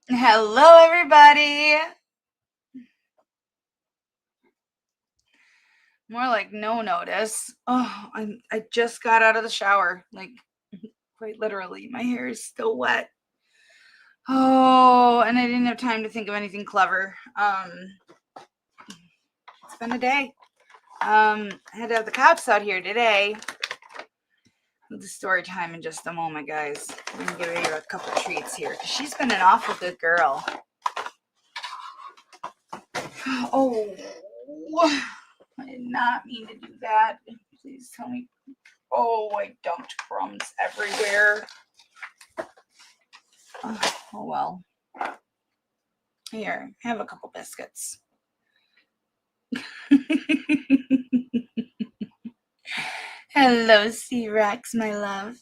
Hello, everybody. More like no notice. Oh, I just got out of the shower, like quite literally. My hair is still wet. Oh, and I didn't have time to think of anything clever. It's been a day. I had to have the cops out here today. The story time in just a moment, guys. I'm gonna give you a couple treats here because she's been an awful good girl. Oh, I did not mean to do that. Please tell me. Oh, I dumped crumbs everywhere. Oh well. Here, have a couple biscuits. Hello, C-Rex, my love.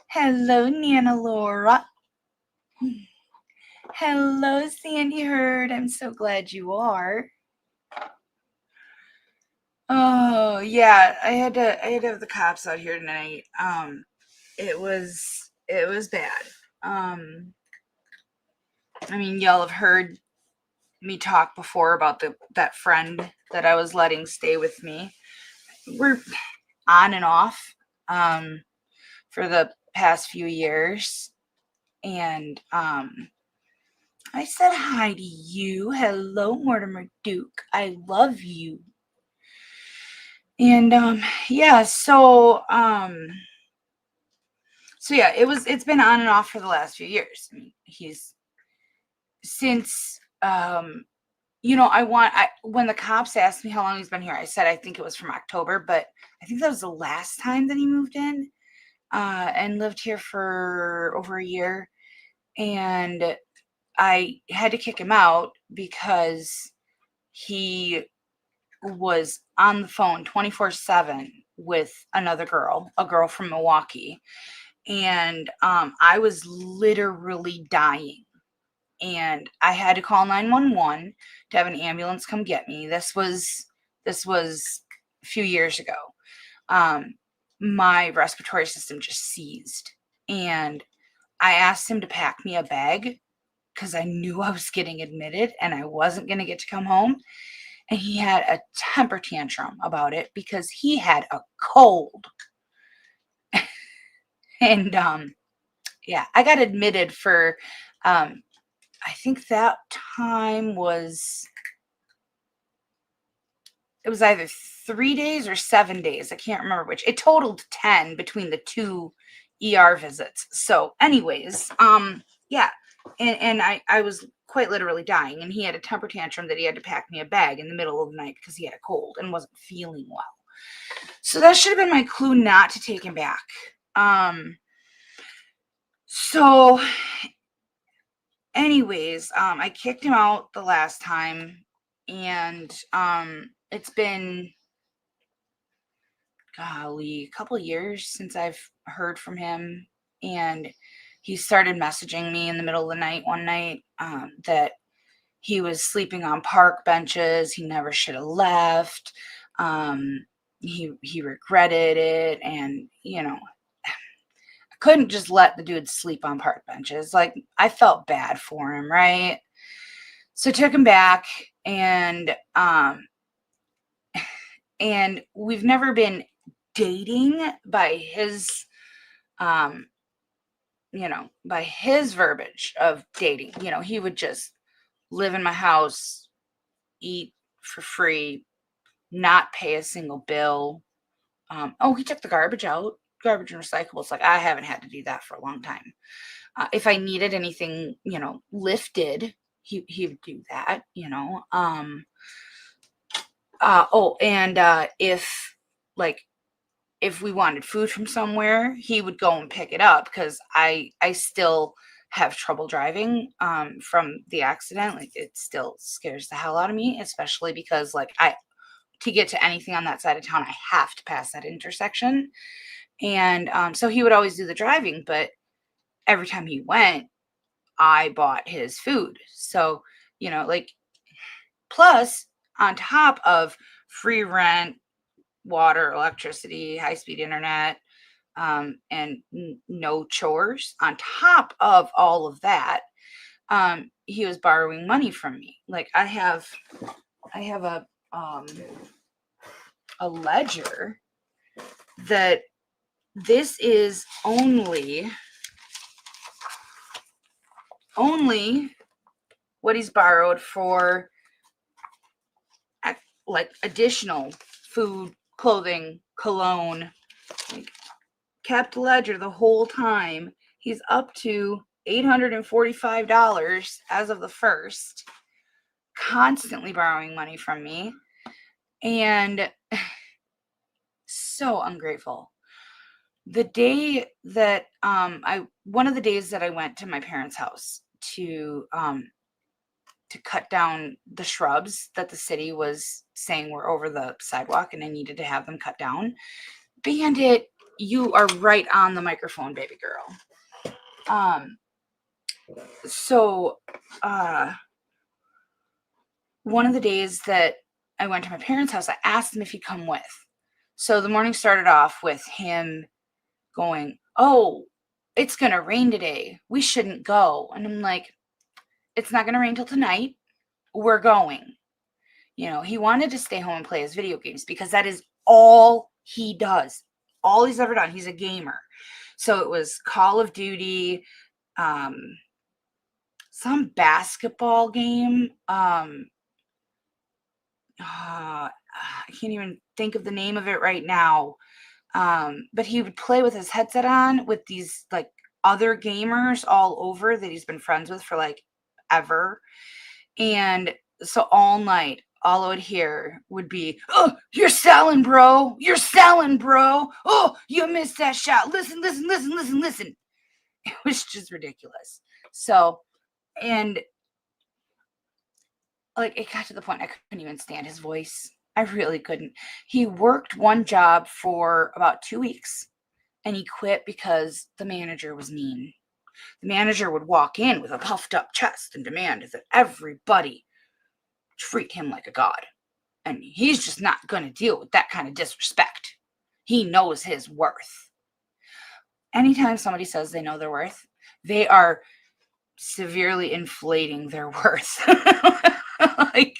Hello, Nana Laura. Hello, Sandy Hurd. I'm so glad you are. Oh yeah, I had to have the cops out here tonight. It was bad. I mean, y'all have heard me talk before about that friend that I was letting stay with me. We're on and off for the past few years, and I said hi to you. Hello, Mortimer Duke. I love you. And yeah, so yeah, it's been on and off for the last few years. I mean, he's since when the cops asked me how long he's been here, I said I think it was from October, but I think that was the last time that he moved in and lived here for over a year. And I had to kick him out because he was on the phone 24/7 with another girl, a girl from Milwaukee. And I was literally dying. And I had to call 911 to have an ambulance come get me. This was a few years ago. My respiratory system just seized, and I asked him to pack me a bag because I knew I was getting admitted and I wasn't going to get to come home. And he had a temper tantrum about it because he had a cold. And yeah, I got admitted for I think that time it was either 3 days or 7 days. I can't remember which. It totaled 10 between the two ER visits. So anyways, yeah. And I was quite literally dying, and he had a temper tantrum that he had to pack me a bag in the middle of the night because he had a cold and wasn't feeling well. So that should have been my clue not to take him back. So anyways, I kicked him out the last time, and it's been golly, a couple of years since I've heard from him. And he started messaging me in the middle of the night one night that he was sleeping on park benches. He never should have left. He regretted it, and I couldn't just let the dude sleep on park benches. Like, I felt bad for him, right? So I took him back, and we've never been dating by his by his verbiage of dating. He would just live in my house, eat for free, not pay a single bill. He took the garbage out, garbage and recyclables. Like, I haven't had to do that for a long time. If I needed anything, lifted, he would do that. And if we wanted food from somewhere, he would go and pick it up because I still have trouble driving from the accident. Like, it still scares the hell out of me, especially because to get to anything on that side of town, I have to pass that intersection. And so he would always do the driving, but every time he went, I bought his food. So, plus on top of free rent, water, electricity, high-speed internet, and no chores. On top of all of that, he was borrowing money from me. Like I have a ledger that this is only what he's borrowed for, like additional food, clothing, cologne, like, kept ledger the whole time. He's up to $845 as of the 1st, constantly borrowing money from me, and so ungrateful. The day that one of the days that I went to my parents' house to cut down the shrubs that the city was saying were over the sidewalk and I needed to have them cut down. Bandit, you are right on the microphone, baby girl. So one of the days that I went to my parents' house, I asked him if he'd come with. So the morning started off with him going, "Oh, it's going to rain today. We shouldn't go." And I'm like, "It's not going to rain till tonight. We're going." You know, he wanted to stay home and play his video games because that is all he does. All he's ever done. He's a gamer. So it was Call of Duty, some basketball game. I can't even think of the name of it right now. But he would play with his headset on with these like other gamers all over that he's been friends with for like ever. And so all night, all I would hear would be, "Oh, you're selling, bro. You're selling, bro. Oh, you missed that shot. Listen, listen, listen, listen, listen." It was just ridiculous. So, and like it got to the point I couldn't even stand his voice. I really couldn't. He worked one job for about 2 weeks and he quit because the manager was mean. The manager would walk in with a puffed up chest and demand that everybody treat him like a god. And he's just not going to deal with that kind of disrespect. He knows his worth. Anytime somebody says they know their worth, they are severely inflating their worth. Like,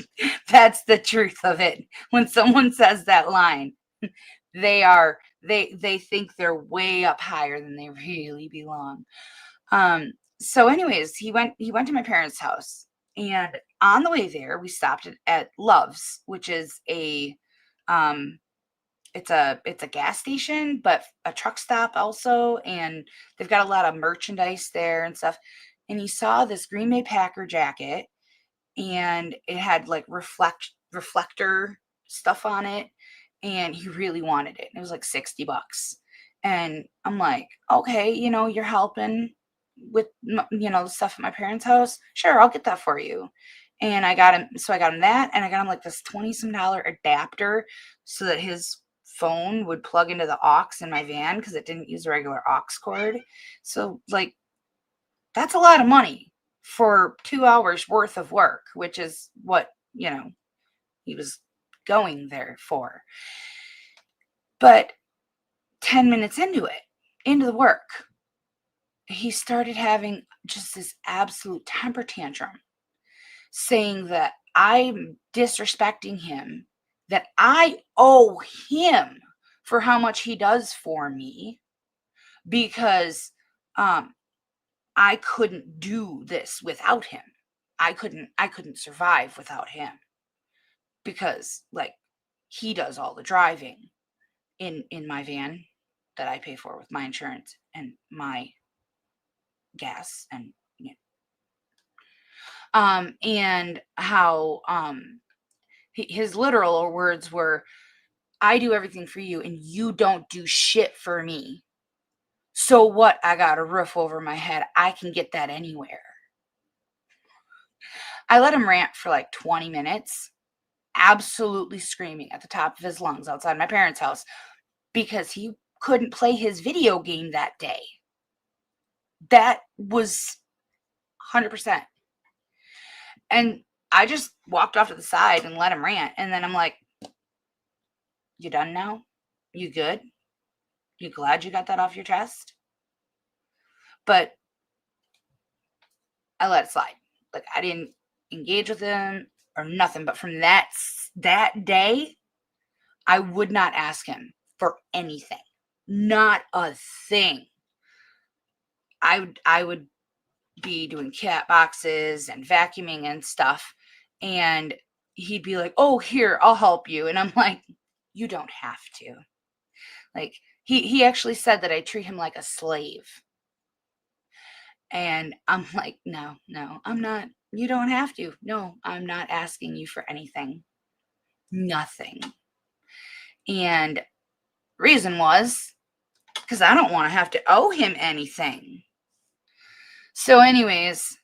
that's the truth of it. When someone says that line, they think they're way up higher than they really belong. So anyways, he went to my parents' house, and on the way there, we stopped at Love's, which is a it's a gas station, but a truck stop also, and they've got a lot of merchandise there and stuff. And he saw this Green Bay Packer jacket, and it had like reflector stuff on it, and he really wanted it. It was like $60. And I'm like, "Okay, you're helping with the stuff at my parents' house. Sure, I'll get that for you." And I got him that, and I got him like this 20 some dollar adapter so that his phone would plug into the aux in my van because it didn't use a regular aux cord. So like that's a lot of money for 2 hours worth of work, which is what, he was going there for. But 10 minutes into the work, he started having just this absolute temper tantrum, saying that I'm disrespecting him, that I owe him for how much he does for me because I couldn't do this without him. I couldn't survive without him because like he does all the driving in my van that I pay for with my insurance and my gas and and how his literal words were, "I do everything for you and you don't do shit for me. So what? I got a roof over my head. I can get that anywhere." I let him rant for like 20 minutes, absolutely screaming at the top of his lungs outside my parents' house because he couldn't play his video game that day. That was 100%. And I just walked off to the side and let him rant. And then I'm like, "You done now? You good? You glad you got that off your chest?" But I let it slide. Like, I didn't engage with him or nothing, but from that day, I would not ask him for anything. Not a thing. I would be doing cat boxes and vacuuming and stuff, and he'd be like, "Oh, here, I'll help you." And I'm like, "You don't have to." Like, he actually said that I treat him like a slave. And I'm like, "No, no, I'm not. You don't have to. No, I'm not asking you for anything. Nothing." And reason was because I don't want to have to owe him anything. So, anyways,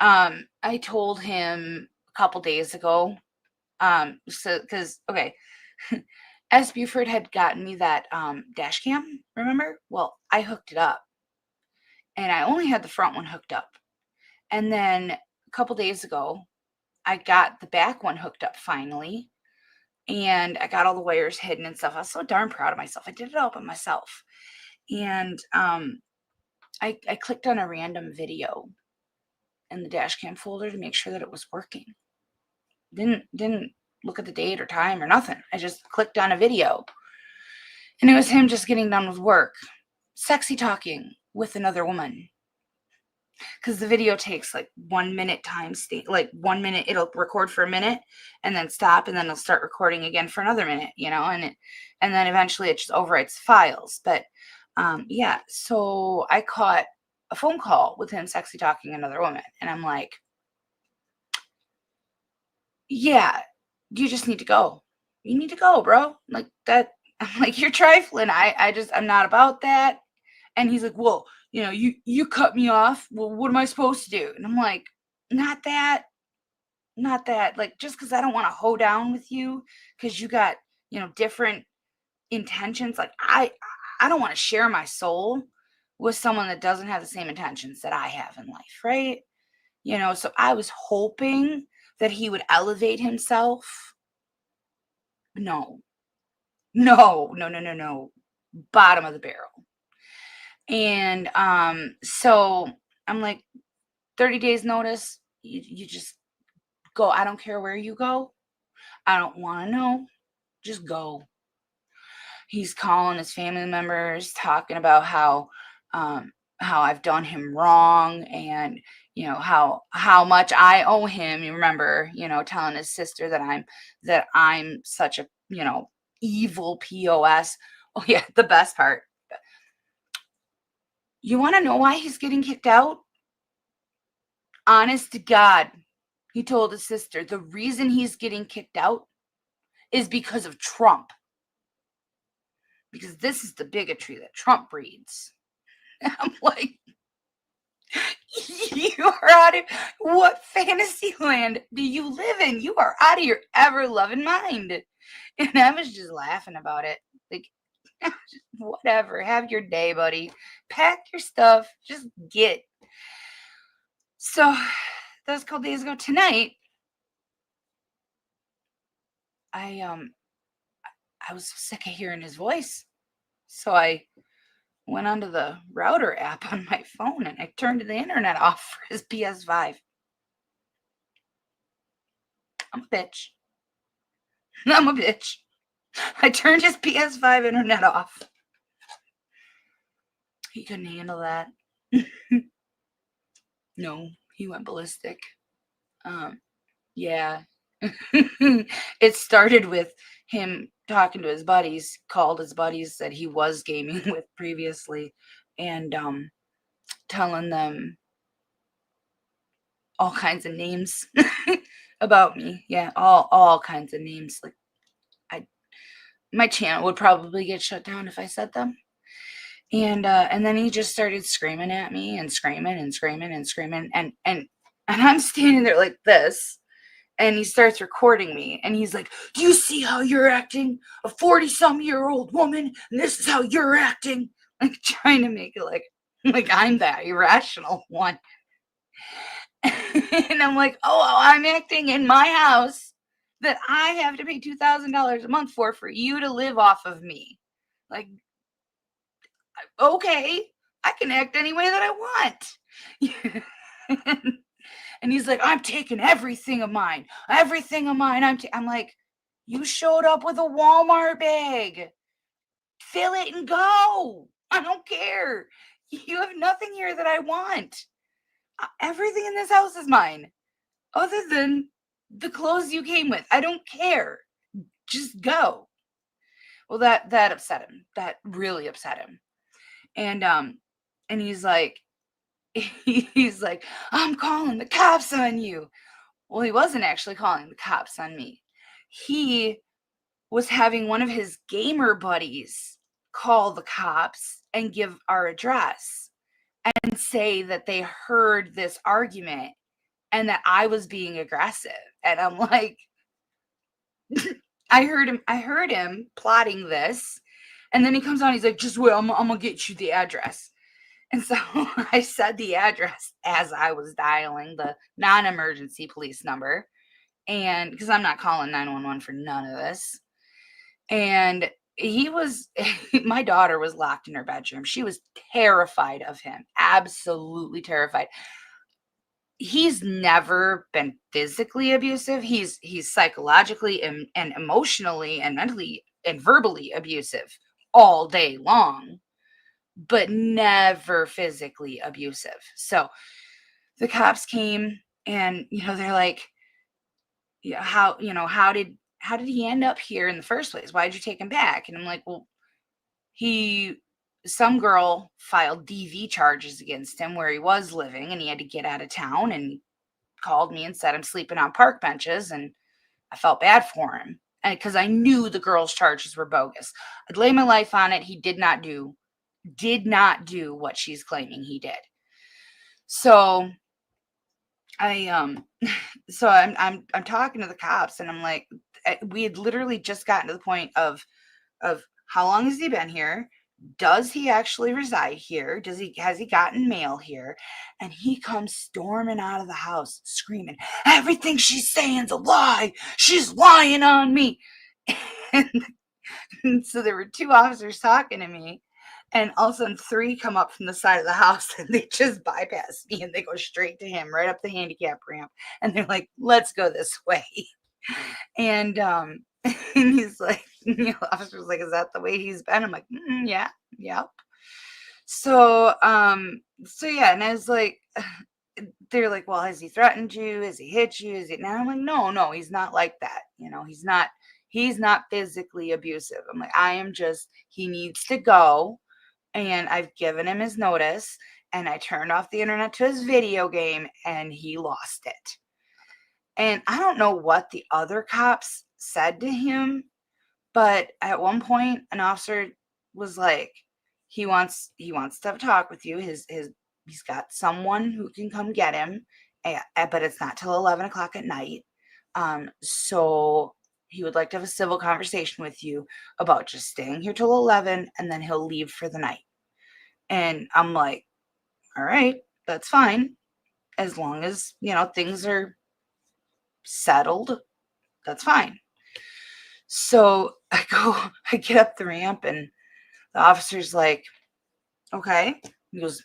I told him a couple days ago, so because okay, S. Buford had gotten me that dash cam, remember? Well, I hooked it up, and I only had the front one hooked up. And then a couple days ago, I got the back one hooked up finally, and I got all the wires hidden and stuff. I was so darn proud of myself. I did it all by myself. And I clicked on a random video in the dash cam folder to make sure that it was working. Didn't look at the date or time or nothing. I just clicked on a video. And it was him just getting done with work, sexy talking with another woman. Because the video takes like 1 minute like 1 minute, it'll record for a minute and then stop, and then it'll start recording again for another minute, and then eventually it just overwrites files. But yeah, so I caught a phone call with him sexy talking another woman, and I'm like, yeah, you just need to go. You need to go, bro. Like that. I'm like, you're trifling. I'm not about that. And he's like, well, you cut me off. Well, what am I supposed to do? And I'm like, not that, not that. Like, just because I don't want to hoe down with you because you got, different intentions. Like, I don't want to share my soul with someone that doesn't have the same intentions that I have in life, right? So I was hoping that he would elevate himself. No, no, no, no, no, no. Bottom of the barrel. And so I'm like, 30 days notice, you just go. I don't care where you go. I don't want to know. Just go. He's calling his family members, talking about how I've done him wrong, and how much I owe him. You remember, telling his sister that I'm such a evil POS. Oh yeah, the best part. You want to know why he's getting kicked out? Honest to God, he told his sister, the reason he's getting kicked out is because of Trump. Because this is the bigotry that Trump breeds. I'm like, you are out of what fantasy land do you live in? You are out of your ever loving mind. And I was just laughing about it. Like, whatever. Have your day, buddy. Pack your stuff. Just get. So that was a couple days ago. Tonight, I was sick of hearing his voice. So I went onto the router app on my phone and I turned the internet off for his PS5. I'm a bitch. I'm a bitch. I turned his PS5 internet off. He couldn't handle that. No, he went ballistic. Yeah. It started with him talking to his buddies, called his buddies that he was gaming with previously, and telling them all kinds of names about me. Yeah, all kinds of names. Like, my channel would probably get shut down if I said them. And then he just started screaming at me and screaming and screaming and screaming, and I'm standing there like this, and he starts recording me, and he's like, do you see how you're acting? A 40-some-year-old woman, and this is how you're acting. Like, trying to make it like I'm that irrational one. And I'm like, oh, I'm acting in my house that I have to pay $2,000 a month for you to live off of me. Like, okay, I can act any way that I want. And he's like, I'm taking everything of mine. Everything of mine. I'm like, you showed up with a Walmart bag. Fill it and go. I don't care. You have nothing here that I want. Everything in this house is mine, other than the clothes you came with. I don't care. Just go. Well, that upset him. That really upset him. And he's like, he's like, I'm calling the cops on you. Well, he wasn't actually calling the cops on me. He was having one of his gamer buddies call the cops and give our address and say that they heard this argument and that I was being aggressive. And I'm like, I heard him plotting this. And then he comes on, he's like, just wait, I'm gonna get you the address. And so I said the address as I was dialing the non-emergency police number. And because I'm not calling 911 for none of this. And he was, my daughter was locked in her bedroom. She was terrified of him, absolutely terrified. He's never been physically abusive. He's psychologically and emotionally and mentally and verbally abusive all day long, but never physically abusive. So the cops came and, they're like, yeah, how did he end up here in the first place? Why did you take him back? And I'm like, well, some girl filed DV charges against him where he was living, and he had to get out of town, and called me and said I'm sleeping on park benches, and I felt bad for him. And because I knew the girl's charges were bogus. I'd lay my life on it. He did not do what she's claiming he did. So I'm talking to the cops, and I'm like, we had literally just gotten to the point of how long has he been here? Does he actually reside here? Has he gotten mail here? And he comes storming out of the house screaming, everything she's saying's a lie. She's lying on me. And so there were two officers talking to me, and all of a sudden 3 come up from the side of the house, and they just bypass me and they go straight to him, right up the handicap ramp. And they're like, let's go this way. And and he's like, the officer was like, is that the way he's been? I'm like, yeah, yep. So yeah, and I was like, they're like, well, has he threatened you? Has he hit you? Is it now? I'm like, no, he's not like that. He's not physically abusive. I'm like, he needs to go. And I've given him his notice, and I turned off the internet to his video game, and he lost it. And I don't know what the other cops said to him, but at one point an officer was like, he wants to talk with you. He's got someone who can come get him, but it's not till 11 o'clock at night. So he would like to have a civil conversation with you about just staying here till 11, and then he'll leave for the night. And I'm like, all right, that's fine. As long as, things are settled, that's fine. So I get up the ramp, and the officer's like, okay. He goes,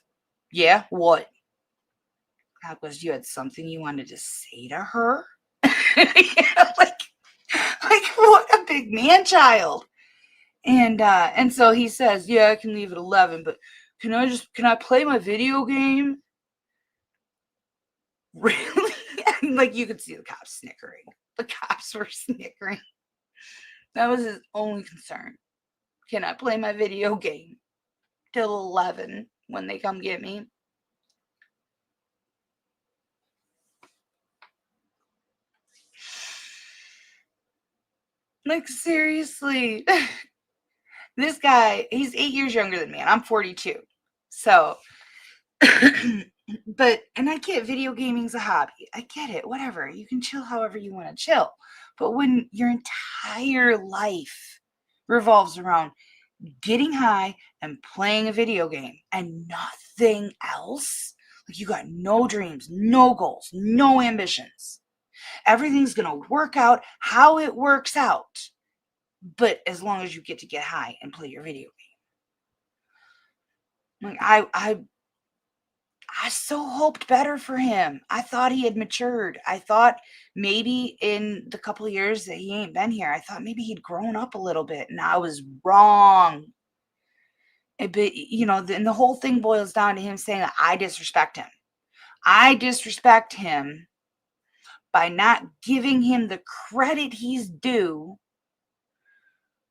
yeah, what? God goes, you had something you wanted to say to her? Like what a big man child. And so he says, yeah, I can leave at 11, but can I play my video game? Really? And like, you could see the cops snickering. The cops were snickering. That was his only concern. Can I play my video game till 11 when they come get me? Like, seriously. This guy, he's 8 years younger than me, and I'm 42. So, and I get video gaming's a hobby. I get it. Whatever. You can chill however you want to chill. But when your entire life revolves around getting high and playing a video game and nothing else, like, you got no dreams, no goals, no ambitions. Everything's going to work out how it works out. But as long as you get to get high and play your video game. Like, I I so hoped better for him. I thought he had matured. I thought maybe in the couple of years that he ain't been here, I thought maybe he'd grown up a little bit, and I was wrong. But, and the whole thing boils down to him saying that I disrespect him. I disrespect him by not giving him the credit he's due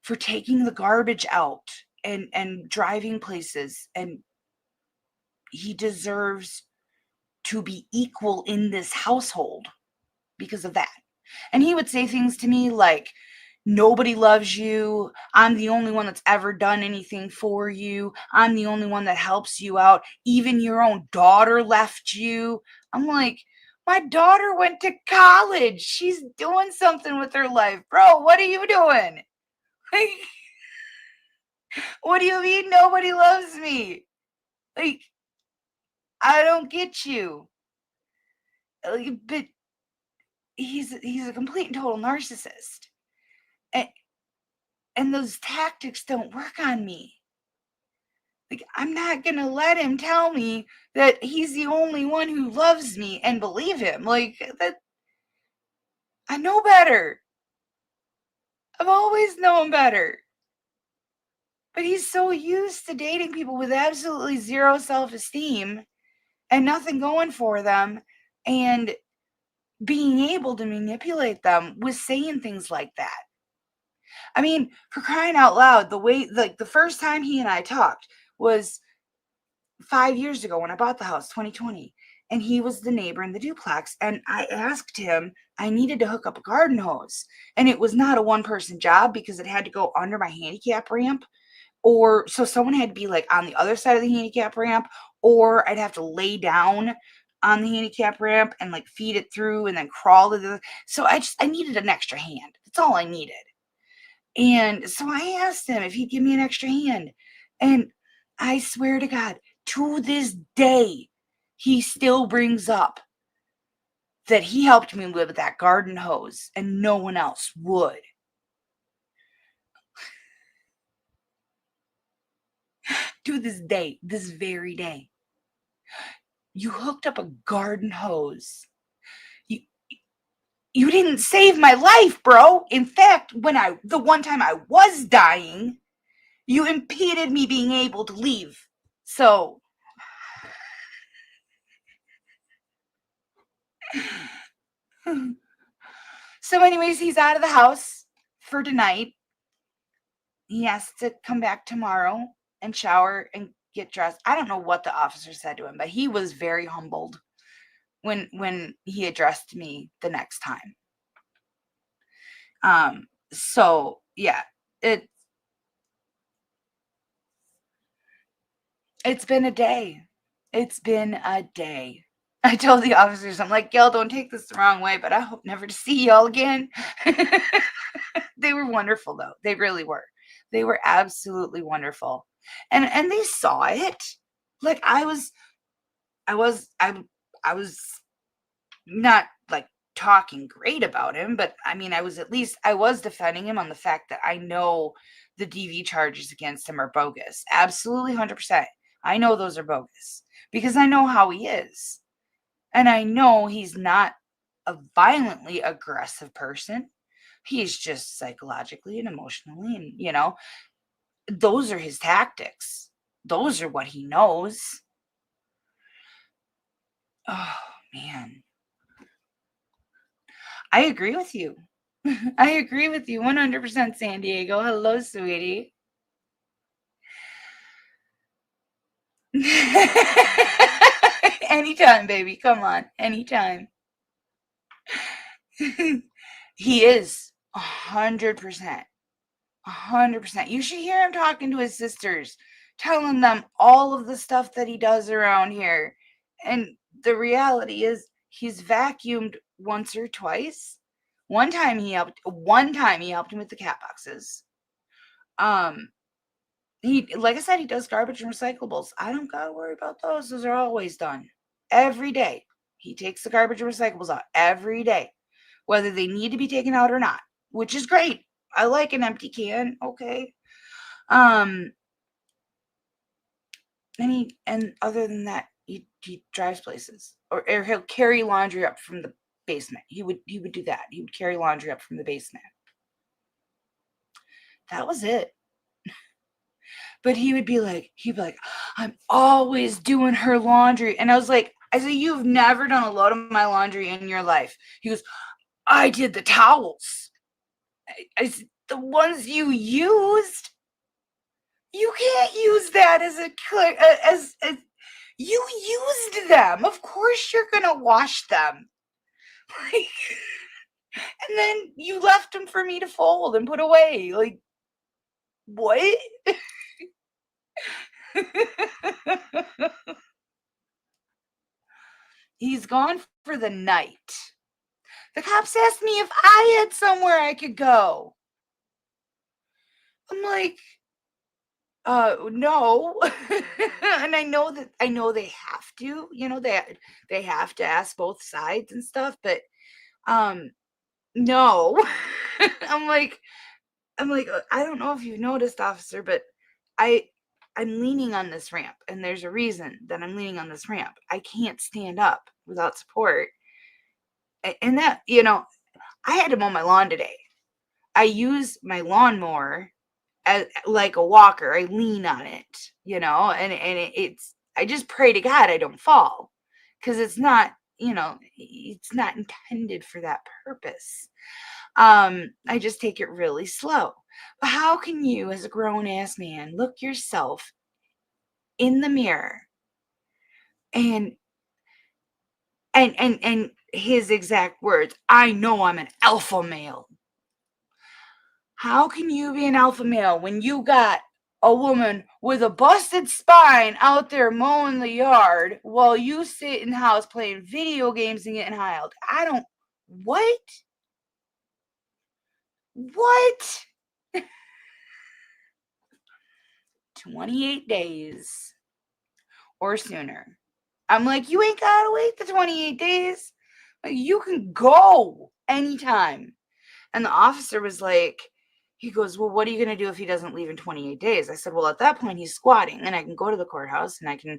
for taking the garbage out and driving places, and he deserves to be equal in this household because of that. And he would say things to me like, nobody loves you. I'm the only one that's ever done anything for you. I'm the only one that helps you out. Even your own daughter left you. I'm like, my daughter went to college. She's doing something with her life. Bro, what are you doing? Like, what do you mean nobody loves me? Like, I don't get you. Like, but he's a complete and total narcissist. And, and those tactics don't work on me. Like, I'm not going to let him tell me that he's the only one who loves me and believe him. Like, that, I know better. I've always known better. But he's so used to dating people with absolutely zero self-esteem and nothing going for them, and being able to manipulate them with saying things like that. I mean, for crying out loud, the way, like, the first time he and I talked was 5 years ago when I bought the house, 2020. And he was the neighbor in the duplex. And I asked him, I needed to hook up a garden hose. And it was not a one person job because it had to go under my handicap ramp. Or so someone had to be like on the other side of the handicap ramp, or I'd have to lay down on the handicap ramp and like feed it through and then crawl to the. So I needed an extra hand. That's all I needed. And so I asked him if he'd give me an extra hand. And I swear to God, to this day, he still brings up that he helped me with that garden hose and no one else would. To this day, this very day. You hooked up a garden hose. You didn't save my life, bro. In fact, the one time I was dying, you impeded me being able to leave. So anyways, he's out of the house for tonight. He has to come back tomorrow and shower and get dressed. I don't know what the officer said to him, but he was very humbled when he addressed me the next time. So yeah, it's been a day. It's been a day. I told the officers, I'm like, y'all don't take this the wrong way, but I hope never to see y'all again. They were wonderful though. They really were. They were absolutely wonderful. And they saw it. Like I was not like talking great about him, but I mean, I was defending him on the fact that I know the DV charges against him are bogus. Absolutely 100%. I know those are bogus because I know how he is. And I know he's not a violently aggressive person. He's just psychologically and emotionally, and those are his tactics. Those are what he knows. Oh, man. I agree with you. I agree with you 100%, San Diego. Hello, sweetie. Anytime, baby. Come on. Anytime. He is 100%. 100%. You should hear him talking to his sisters, telling them all of the stuff that he does around here. And the reality is he's vacuumed once or twice. One time he helped him with the cat boxes. He, like I said, he does garbage and recyclables. I don't gotta worry about those. Those are always done. Every day. He takes the garbage and recyclables out every day, whether they need to be taken out or not, which is great. I like an empty can. Okay. And other than that, he drives places, or he'll carry laundry up from the basement. He would do that. He would carry laundry up from the basement. That was it. But he'd be like, I'm always doing her laundry. And I said, you've never done a load of my laundry in your life. He goes, I did the towels. I said, the ones you used? You can't use that as you used them. Of course you're gonna wash them. Like, and then you left them for me to fold and put away. Like, what? He's gone for the night. The cops asked me if I had somewhere I could go. I'm like, no. And I know they have to, they have to ask both sides and stuff, but no. I'm like, I don't know if you've noticed, officer, but I I'm leaning on this ramp, and there's a reason that I'm leaning on this ramp. I can't stand up without support. And that, I had to mow my lawn today. I use my lawnmower as like a walker. I lean on it, it's I just pray to God I don't fall, because it's not intended for that purpose. I just take it really slow. But how can you, as a grown ass man, look yourself in the mirror and his exact words, I know I'm an alpha male. How can you be an alpha male when you got a woman with a busted spine out there mowing the yard while you sit in the house playing video games and getting high out? What? What? 28 days or sooner. I'm like, you ain't gotta wait the 28 days. Like, you can go anytime. And the officer was like, he goes, well, what are you going to do if he doesn't leave in 28 days? I said, well, at that point, he's squatting, and I can go to the courthouse and I can,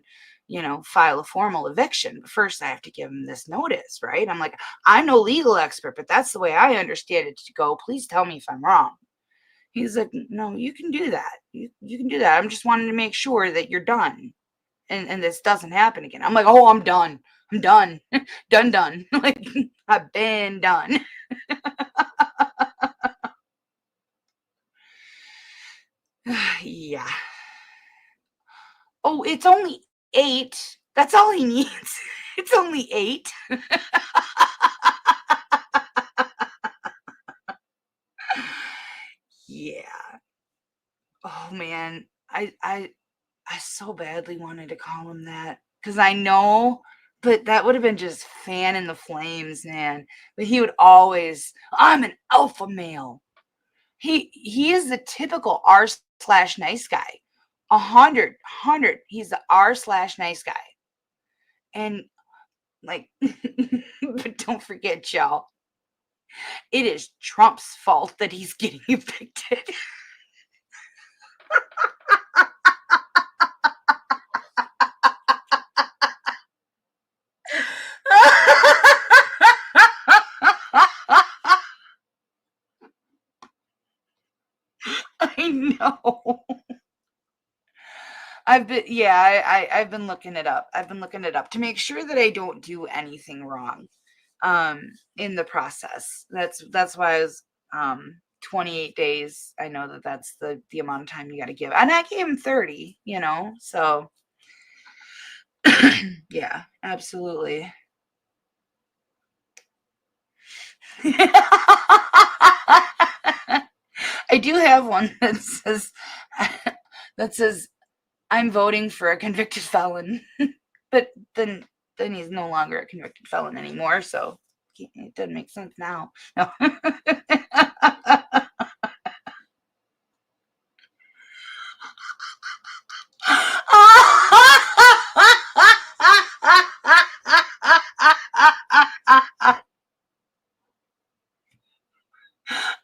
file a formal eviction. But first, I have to give him this notice, right? I'm like, I'm no legal expert, but that's the way I understand it to go. Please tell me if I'm wrong. He's like, no, you can do that. You can do that. I'm just wanting to make sure that you're done and this doesn't happen again. I'm like, oh, I'm done. I'm done. done. Like, I've been done. Yeah. Oh, it's only 8. That's all he needs. It's only 8. Yeah. Oh man, I so badly wanted to call him that, because I know, but that would have been just fanning the flames, man. But he would always, I'm an alpha male. He is the typical R slash nice guy. 100. He's the R slash nice guy. And like, but don't forget, y'all, it is Trump's fault that he's getting evicted. I know. I've been looking it up. I've been looking it up to make sure that I don't do anything wrong in the process. That's why I was 28 days. I know that that's the amount of time you got to give. And I gave him 30, so yeah, absolutely. I do have one that says I'm voting for a convicted felon. But then he's no longer a convicted felon anymore, so it doesn't make sense now. No.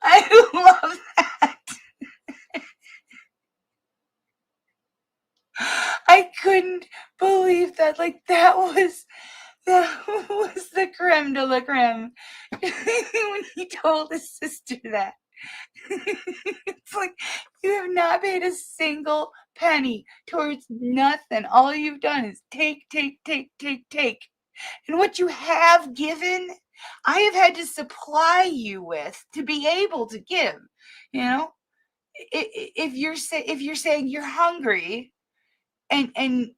I love that. I couldn't believe that. Like, that was the creme de la creme. When he told his sister that. It's like, you have not paid a single penny towards nothing. All you've done is take, take, take, take, take. And what you have given, I have had to supply you with to be able to give. You know, if you're saying you're hungry, and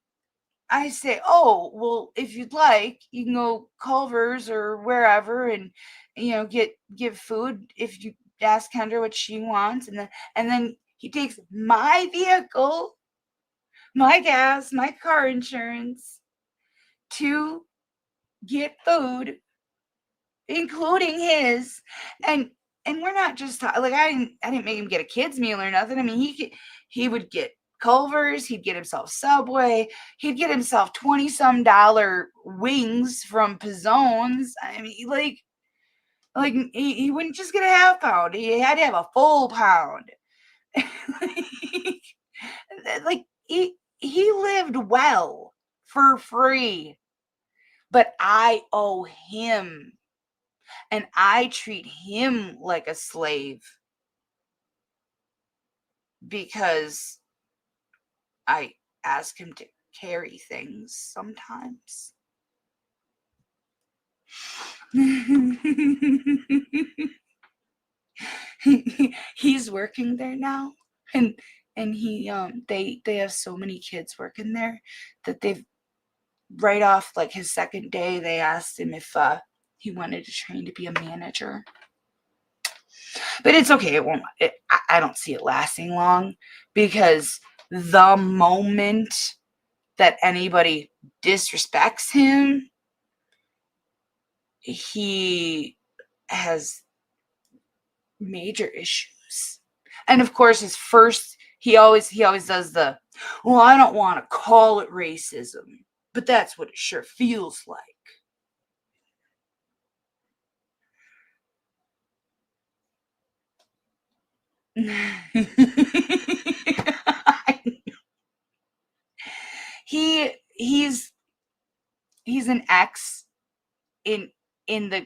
I say, oh well, if you'd like, you can go Culver's or wherever, and give food if you ask Kendra what she wants, and then he takes my vehicle, my gas, my car insurance to get food, including his, and we're not just like, I didn't make him get a kid's meal or nothing. I mean, he would get Culver's, he'd get himself Subway, he'd get himself $20 some wings from Pizzone's. I mean, like he wouldn't just get a half pound; he had to have a full pound. like he lived well for free, but I owe him. And I treat him like a slave because I ask him to carry things sometimes. He's working there now, and they have so many kids working there that they've, right off like his second day, they asked him if he wanted to train to be a manager. But it's okay. It won't. I don't see it lasting long, because the moment that anybody disrespects him, he has major issues. And of course, he always does the, well, I don't want to call it racism, but that's what it sure feels like. He's an X in the,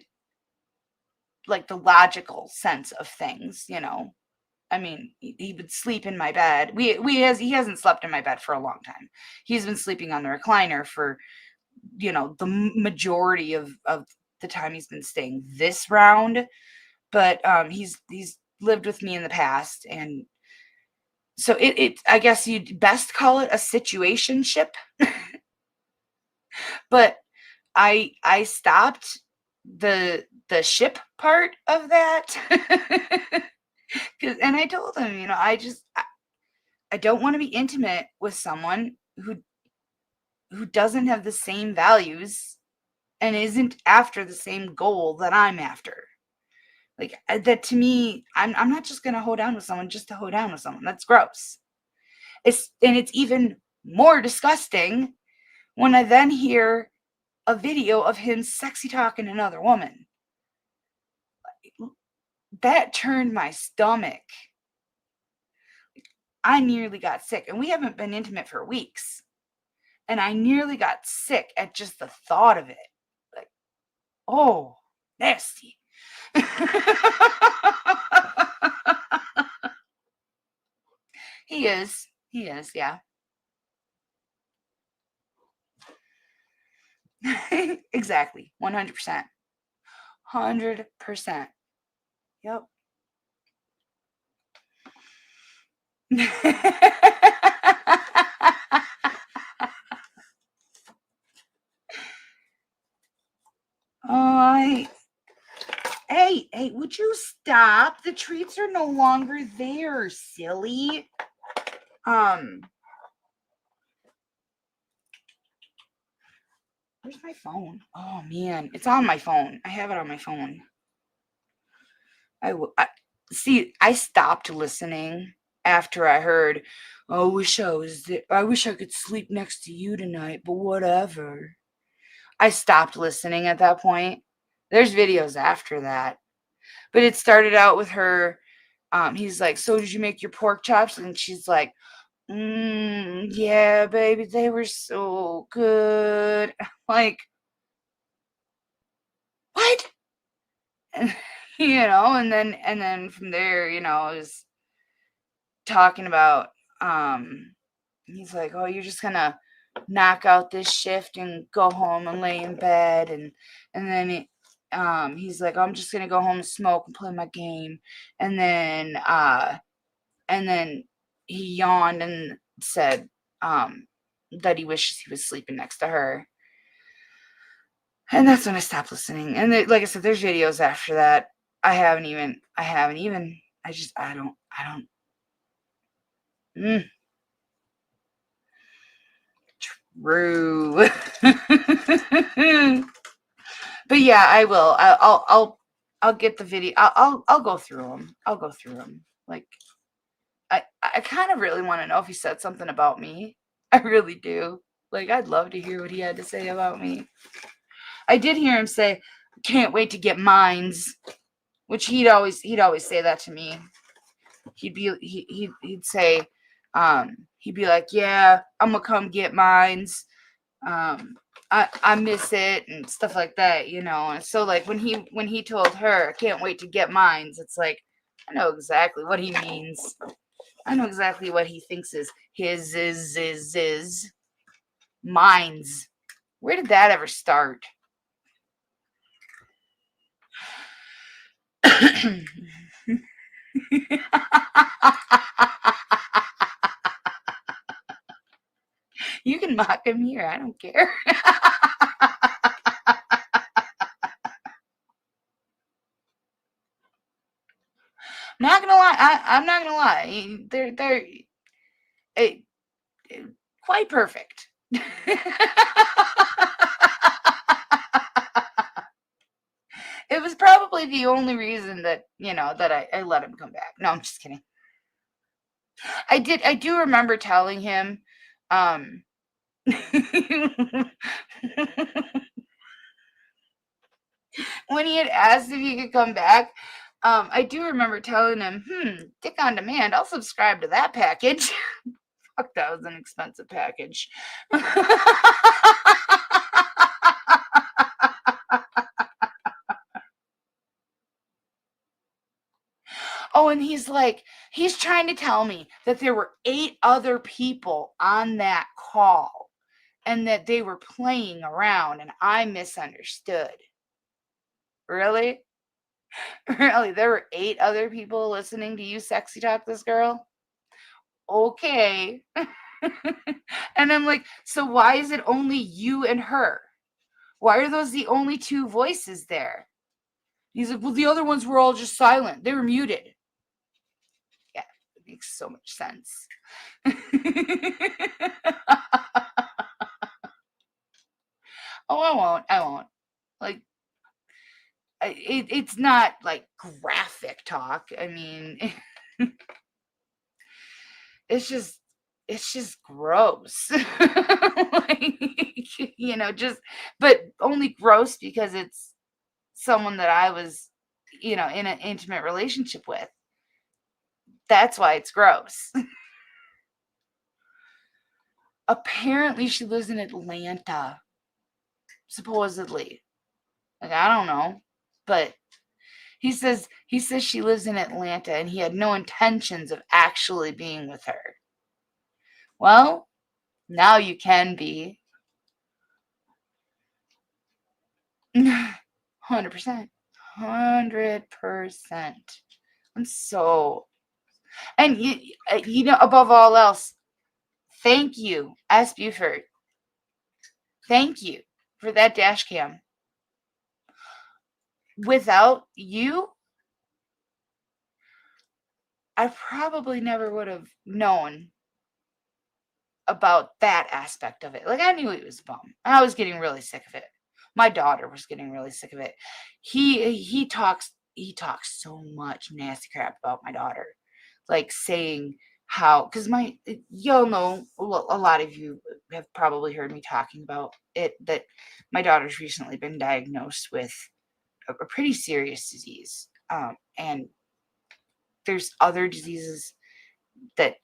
like, the logical sense of things. I mean, he would sleep in my bed. He hasn't slept in my bed for a long time. He's been sleeping on the recliner for the majority of the time he's been staying this round. But he's lived with me in the past, and so it I guess you'd best call it a situationship. But I stopped the ship part of that. And I told him, I don't want to be intimate with someone who doesn't have the same values and isn't after the same goal that I'm after. Like, that to me, I'm not just gonna hoe down with someone just to hoe down with someone. That's gross. It's even more disgusting when I then hear a video of him sexy talking another woman. That turned my stomach. I nearly got sick, and we haven't been intimate for weeks. And I nearly got sick at just the thought of it. Like, oh, nasty. He is. He is, yeah. Exactly. 100%. 100%. Yep. Hey, would you stop? The treats are no longer there, silly. Where's my phone? Oh man, it's on my phone. I have it on my phone. I stopped listening after I heard, I wish I could sleep next to you tonight, but whatever. I stopped listening at that point. There's videos after that. But it started out with her, he's like, so did you make your pork chops? And she's like, Yeah, baby, they were so good. Like, what? And, and then from there, I was talking about, he's like, oh, you're just gonna knock out this shift and go home and lay in bed, and then he's like, I'm just gonna go home and smoke and play my game, and then he yawned and said, that he wishes he was sleeping next to her. And that's when I stopped listening. And like I said, there's videos after that. I don't. Mm, true. But yeah, I will. I'll get the video. I'll go through them. I'll go through them. Like, I kind of really want to know if he said something about me. I really do. Like, I'd love to hear what he had to say about me. I did hear him say, "Can't wait to get mines," which he'd always say that to me. He'd say, he'd be like, "Yeah, I'm gonna come get mines. I miss it," and stuff like that, And so, like, when he told her, "I can't wait to get mines," it's like, I know exactly what he means. I know exactly what he thinks is his is mines. Where did that ever start? You can mock him here. I don't care. Not gonna lie. I'm not gonna lie. They're eh, quite perfect. It was probably the only reason that I let him come back. No, I'm just kidding. I do remember telling him, um, when he had asked if he could come back, I do remember telling him, Dick on Demand, I'll subscribe to that package. Fuck, that was an expensive package. Oh, and he's trying to tell me that there were 8 other people on that call and that they were playing around and I misunderstood. Really? Really? There were 8 other people listening to you sexy talk this girl? Okay. And I'm like, so why is it only you and her? Why are those the only 2 voices there? He's like, well, the other ones were all just silent. They were muted. Yeah, it makes so much sense. Oh, I won't. I won't. Like, it's not like graphic talk. I mean, it's just gross. Like, just but only gross because it's someone that I was, in an intimate relationship with. That's why it's gross. Apparently she lives in Atlanta, supposedly. Like, I don't know, but he says she lives in Atlanta and he had no intentions of actually being with her. Well, now you can be. 100%. 100%. I'm so, and above all else, thank you, S. Buford. Thank you for that dash cam. Without you, I probably never would have known about that aspect of it. Like, I knew he was a bum. I was getting really sick of it. My daughter was getting really sick of it. He talks so much nasty crap about my daughter. Like, saying how, because you'll know, a lot of you have probably heard me talking about it, that my daughter's recently been diagnosed with a pretty serious disease. And there's other diseases that,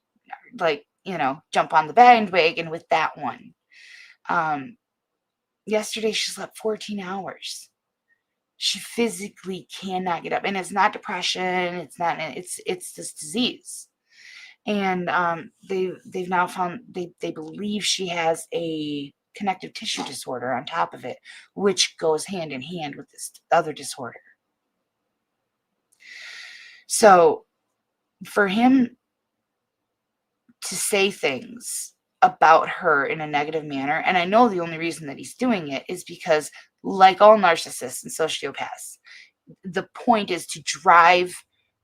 like, jump on the bandwagon with that one. Yesterday she slept 14 hours. She physically cannot get up, and it's not depression. It's this disease. And they've now found they believe she has a connective tissue disorder on top of it, which goes hand in hand with this other disorder. So for him to say things about her in a negative manner, and I know the only reason that he's doing it is because, like all narcissists and sociopaths, the point is to drive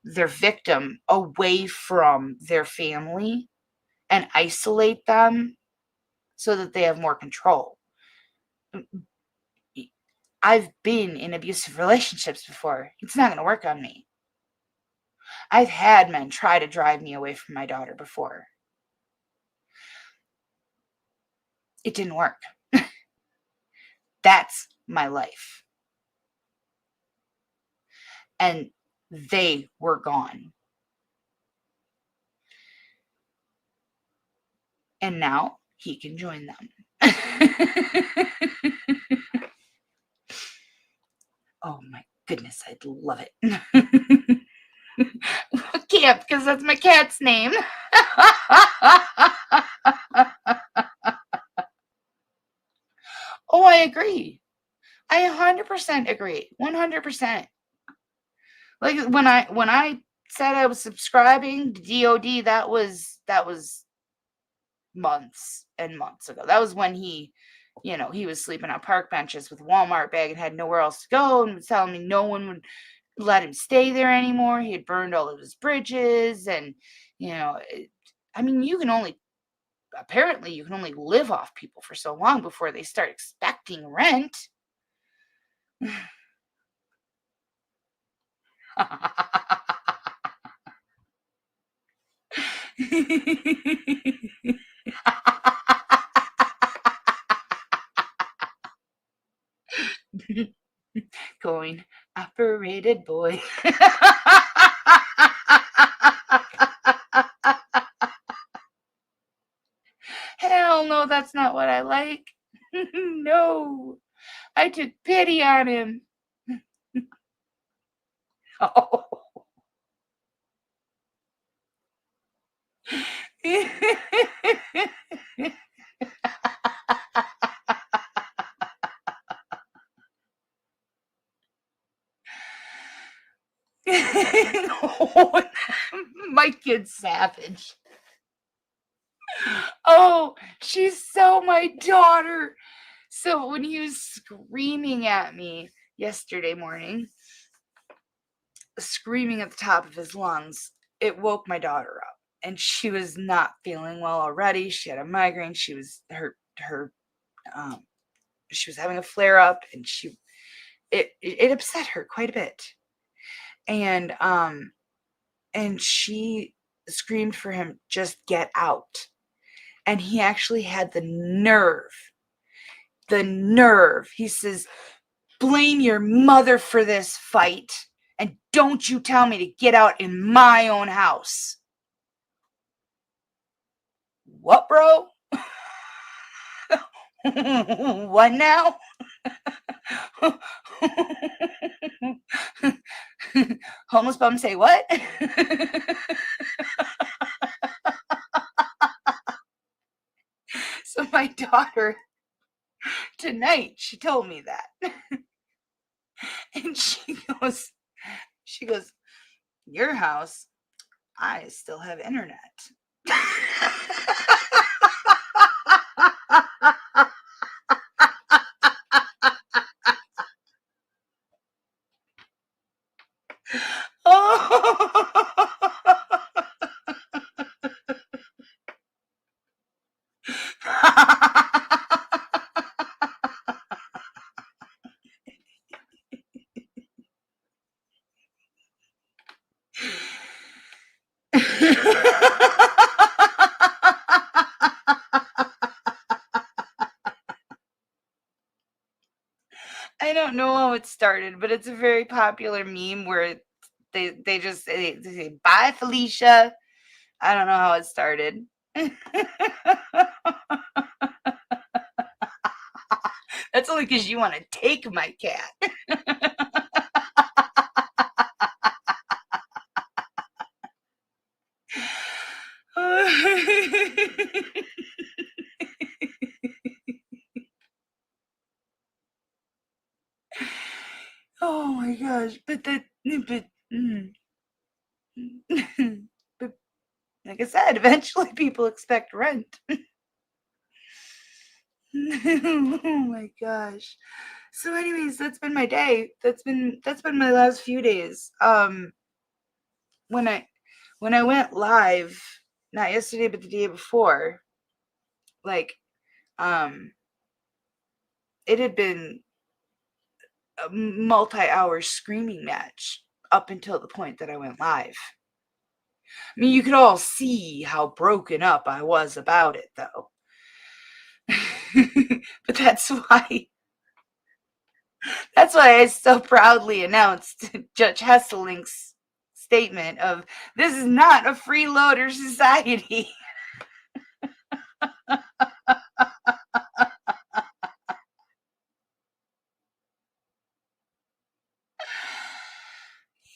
their victim away from their family and isolate them so that they have more control. I've been in abusive relationships before. It's not going to work on me. I've had men try to drive me away from my daughter before. It didn't work. That's my life. And they were gone. And now he can join them. Oh my goodness, I'd love it. I can't, because that's my cat's name. Oh, I agree. I 100% agree. 100%. Like when I said I was subscribing to DOD, that was months and months ago. That was when he was sleeping on park benches with a Walmart bag and had nowhere else to go, and was telling me no one would let him stay there anymore. He had burned all of his bridges, and I mean, you can only live off people for so long before they start expecting rent. Coin operated boy. Hell no, that's not what I like. No, I took pity on him. Oh. My kid's savage. Oh, she's so my daughter. So when he was screaming at me yesterday morning, screaming at the top of his lungs, it woke my daughter up. And she was not feeling well already. She had a migraine. She was she was having a flare up, and it upset her quite a bit. And she screamed for him, just get out. And he actually had the nerve. He says, blame your mother for this fight, and don't you tell me to get out in my own house. What, bro? What now? Homeless bum say what? So my daughter tonight, she told me that. And she goes, your house, I still have internet. I don't know how it started, but it's a very popular meme where they say, bye, Felicia. I don't know how it started. That's only because you want to take my cat. Oh my gosh, but like I said, eventually people expect rent. Oh my gosh. So anyways, that's been my day. That's been my last few days. When I went live, not yesterday but the day before, like um it had been a multi-hour screaming match up until the point that I went live. I mean, you could all see how broken up I was about it, though. But that's why I so proudly announced Judge Hesseling's statement of this is not a freeloader society.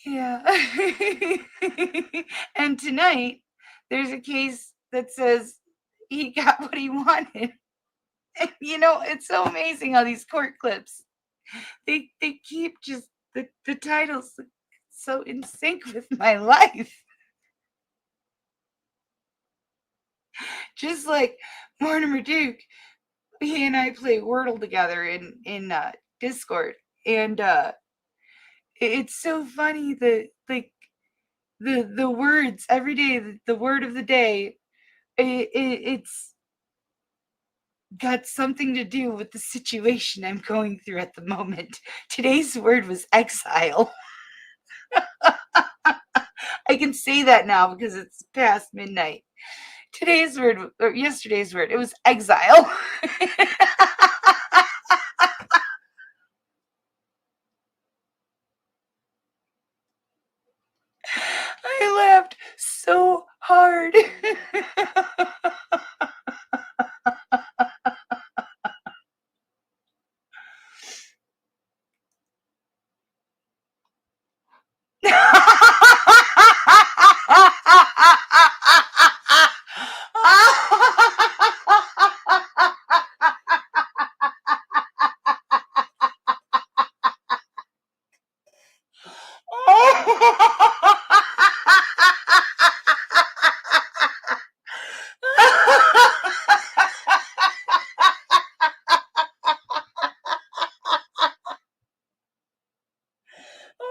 Yeah. And tonight there's a case that says he got what he wanted. And, it's so amazing how these court clips they keep just the titles so in sync with my life. Just like Mortimer Duke, he and I play Wordle together in Discord, and it's so funny that like the words every day, the word of the day, it's got something to do with the situation I'm going through at the moment. Today's word was exile. I can say that now because it's past midnight. Today's word, or yesterday's word, it was exile. I laughed so hard.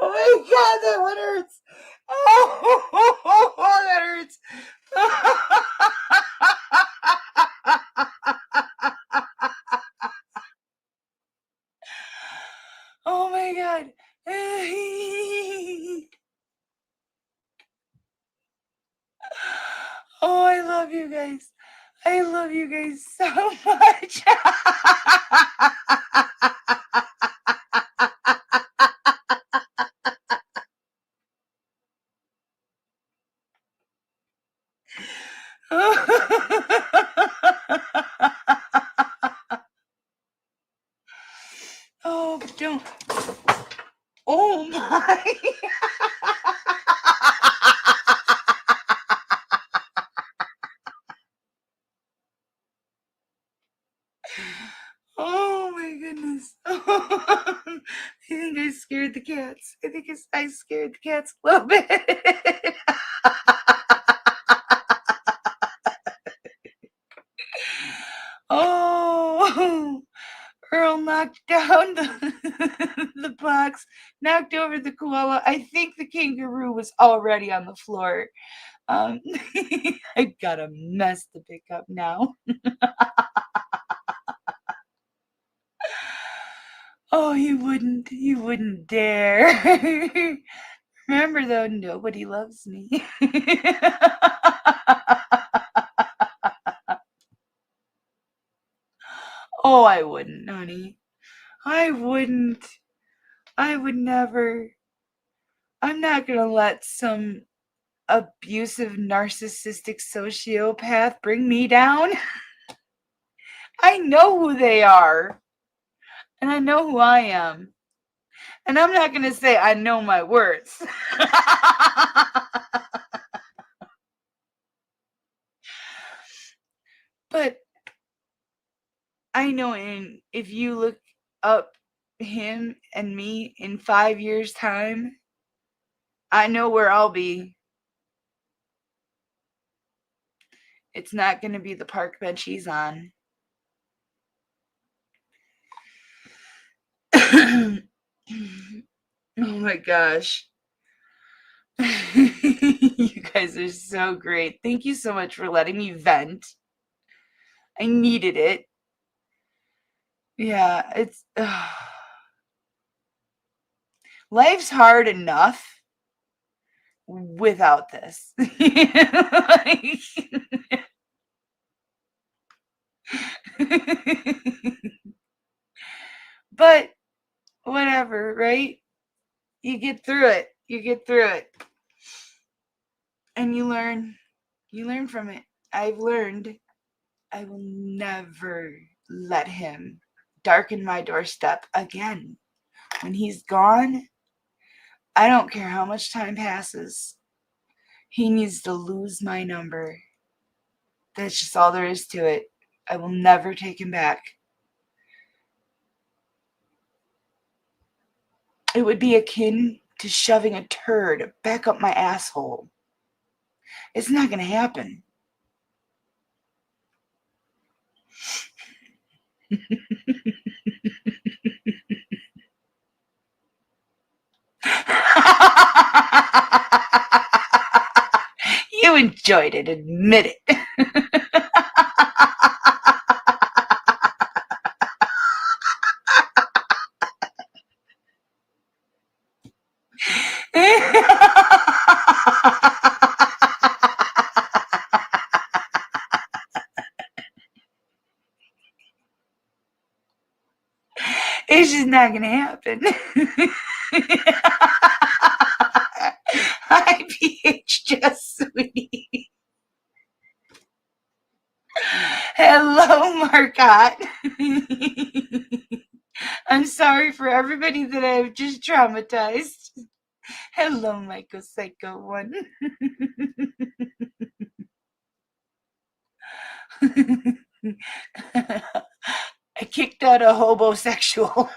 Oh my god, that one hurts. Oh, that hurts. Oh my god. Oh, I love you guys. I love you guys so much. Oh, but don't. Oh my. Oh my goodness. I think I scared the cats. I scared the cats a little bit. Oh, Earl knocked down the box, knocked over the koala. I think the kangaroo was already on the floor. Um, I got a mess to pick up now. Oh, you wouldn't dare. Remember though, nobody loves me. Oh, I wouldn't, honey. I wouldn't. I would never. I'm not gonna let some abusive, narcissistic sociopath bring me down. I know who they are, and I know who I am. And I'm not going to say I know my worth. But I know, and if you look up him and me in 5 years' time, I know where I'll be. It's not going to be the park bench he's on. Oh my gosh. You guys are so great. Thank you so much for letting me vent. I needed it. Yeah, it's life's hard enough without this. Like, but whatever, right? You get through it. You get through it. And you learn. You learn from it. I've learned I will never let him darken my doorstep again. When he's gone, I don't care how much time passes. He needs to lose my number. That's just all there is to it. I will never take him back. It would be akin to shoving a turd back up my asshole. It's not going to happen. You enjoyed it, admit it. It's just not going to happen. Hi, PH, just sweetie. Hello, Marcotte. I'm sorry for everybody that I've just traumatized. Hello, Michael Psycho 1. I kicked out a hobosexual.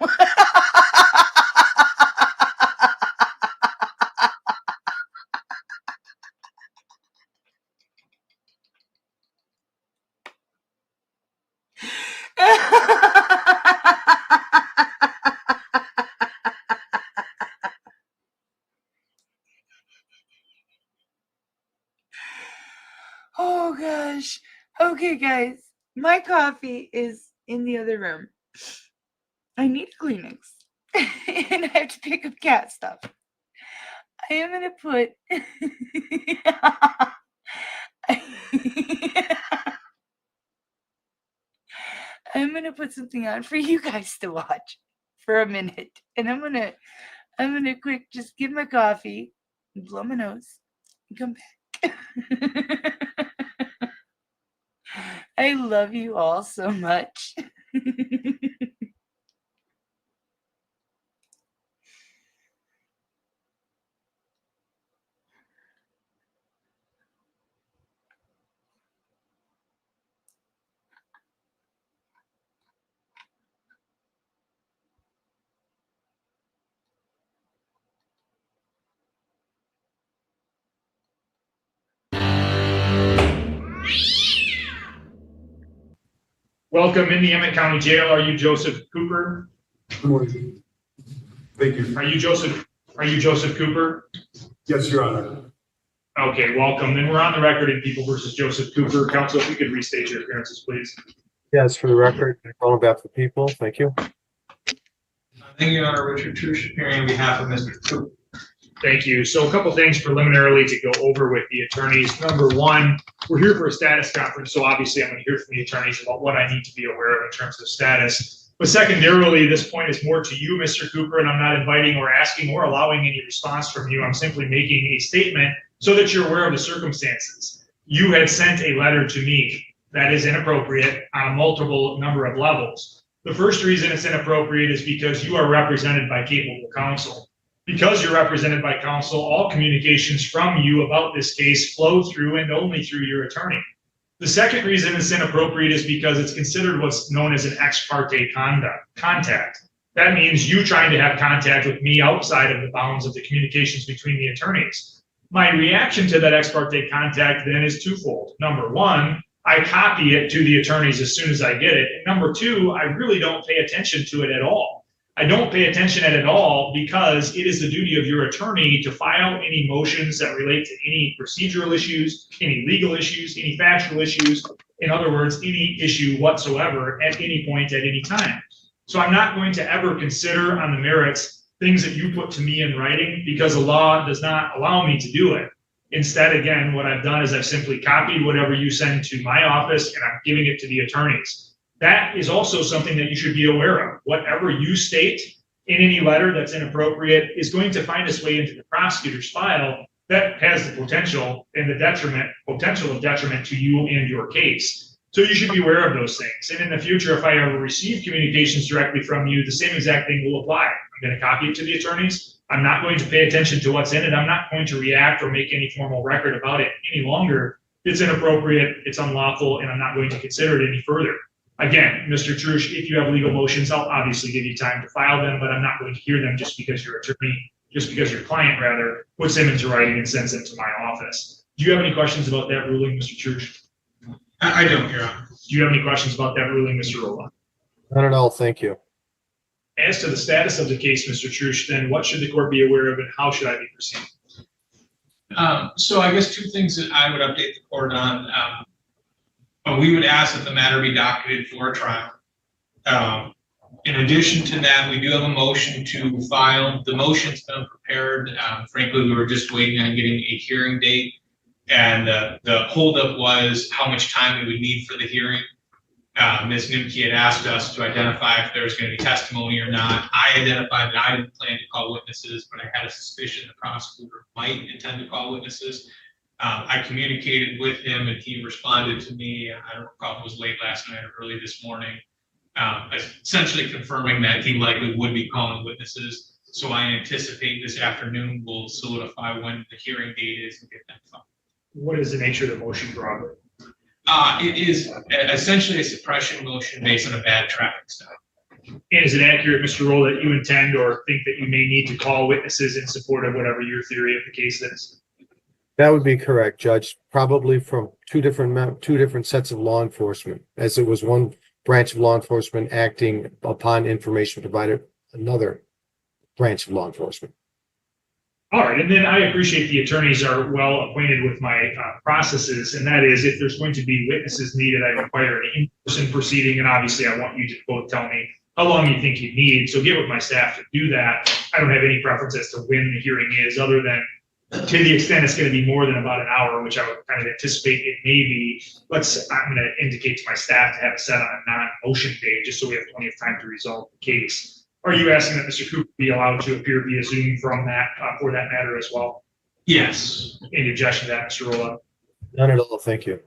Oh gosh. Okay, guys. My coffee is in the other room. I need Kleenex. And I have to pick up cat stuff. I am going to put... I'm going to put something on for you guys to watch for a minute. And I'm going to quick just get my coffee, blow my nose, and come back. I love you all so much. Welcome in the Emmett County Jail. Are you Joseph Cooper? Good morning. Thank you. Are you Joseph Cooper? Yes, Your Honor. Okay, welcome. Then we're on the record in People versus Joseph Cooper. Counsel, if you could restate your appearances, please. Yes, for the record, on behalf of the people, thank you. Thank you, Your Honor. Richard Trush, appearing on behalf of Mr. Cooper. Thank you. So a couple things preliminarily to go over with the attorneys. Number one, we're here for a status conference, so obviously I'm going to hear from the attorneys about what I need to be aware of in terms of status. But secondarily, this point is more to you, Mr. Cooper, and I'm not inviting or asking or allowing any response from you. I'm simply making a statement so that you're aware of the circumstances. You had sent a letter to me that is inappropriate on a multiple number of levels. The first reason it's inappropriate is because you are represented by capable counsel. Because you're represented by counsel, all communications from you about this case flow through and only through your attorney. The second reason it's inappropriate is because it's considered what's known as an ex parte contact. That means you trying to have contact with me outside of the bounds of the communications between the attorneys. My reaction to that ex parte contact then is twofold. Number one, I copy it to the attorneys as soon as I get it. And number two, I really don't pay attention to it at all. I don't pay attention at all because it is the duty of your attorney to file any motions that relate to any procedural issues, any legal issues, any factual issues. In other words, any issue whatsoever at any point at any time. So I'm not going to ever consider on the merits things that you put to me in writing because the law does not allow me to do it. Instead, again, what I've done is I've simply copied whatever you send to my office and I'm giving it to the attorneys. That is also something that you should be aware of. Whatever you state in any letter that's inappropriate is going to find its way into the prosecutor's file that has the potential and the potential of detriment to you and your case. So you should be aware of those things. And in the future, if I ever receive communications directly from you, the same exact thing will apply. I'm going to copy it to the attorneys. I'm not going to pay attention to what's in it. I'm not going to react or make any formal record about it any longer. It's inappropriate, it's unlawful, and I'm not going to consider it any further. Again, Mr. Trush, if you have legal motions, I'll obviously give you time to file them, but I'm not going to hear them just because your client puts them into writing and sends them to my office. Do you have any questions about that ruling, Mr. Trush? I don't, Your Honor. Do you have any questions about that ruling, Mr. Rolla? Not at all, thank you. As to the status of the case, Mr. Trush, then what should the court be aware of and how should I be proceeding? So I guess two things that I would update the court on. We would ask that the matter be docketed for a trial. In addition to that, we do have a motion to file. The motion's been prepared. Frankly, we were just waiting on getting a hearing date. And the holdup was how much time we would need for the hearing. Ms. Nimke had asked us to identify if there was going to be testimony or not. I identified that I didn't plan to call witnesses, but I had a suspicion the prosecutor might intend to call witnesses. I communicated with him and he responded to me. I don't recall if it was late last night or early this morning, essentially confirming that he likely would be calling witnesses. So I anticipate this afternoon we'll solidify when the hearing date is and get that filed. What is the nature of the motion, Robert? It is essentially a suppression motion based on a bad traffic stop. And is it accurate, Mr. Roll, that you intend or think that you may need to call witnesses in support of whatever your theory of the case is? That would be correct, Judge. Probably from two different sets of law enforcement, as it was one branch of law enforcement acting upon information provided another branch of law enforcement. All right, and then I appreciate the attorneys are well acquainted with my processes, and that is if there's going to be witnesses needed, I require an in-person proceeding, and obviously I want you to both tell me how long you think you need. So get with my staff to do that. I don't have any preference as to when the hearing is, other than to the extent it's going to be more than about an hour, which I would kind of anticipate it may be. I'm going to indicate to my staff to have it set on a non-motion day, just so we have plenty of time to resolve the case. Are you asking that Mr. Cooper be allowed to appear via Zoom from that, for that matter as well? Yes. Any objection to that, Mr. Rolla? None at all, thank you.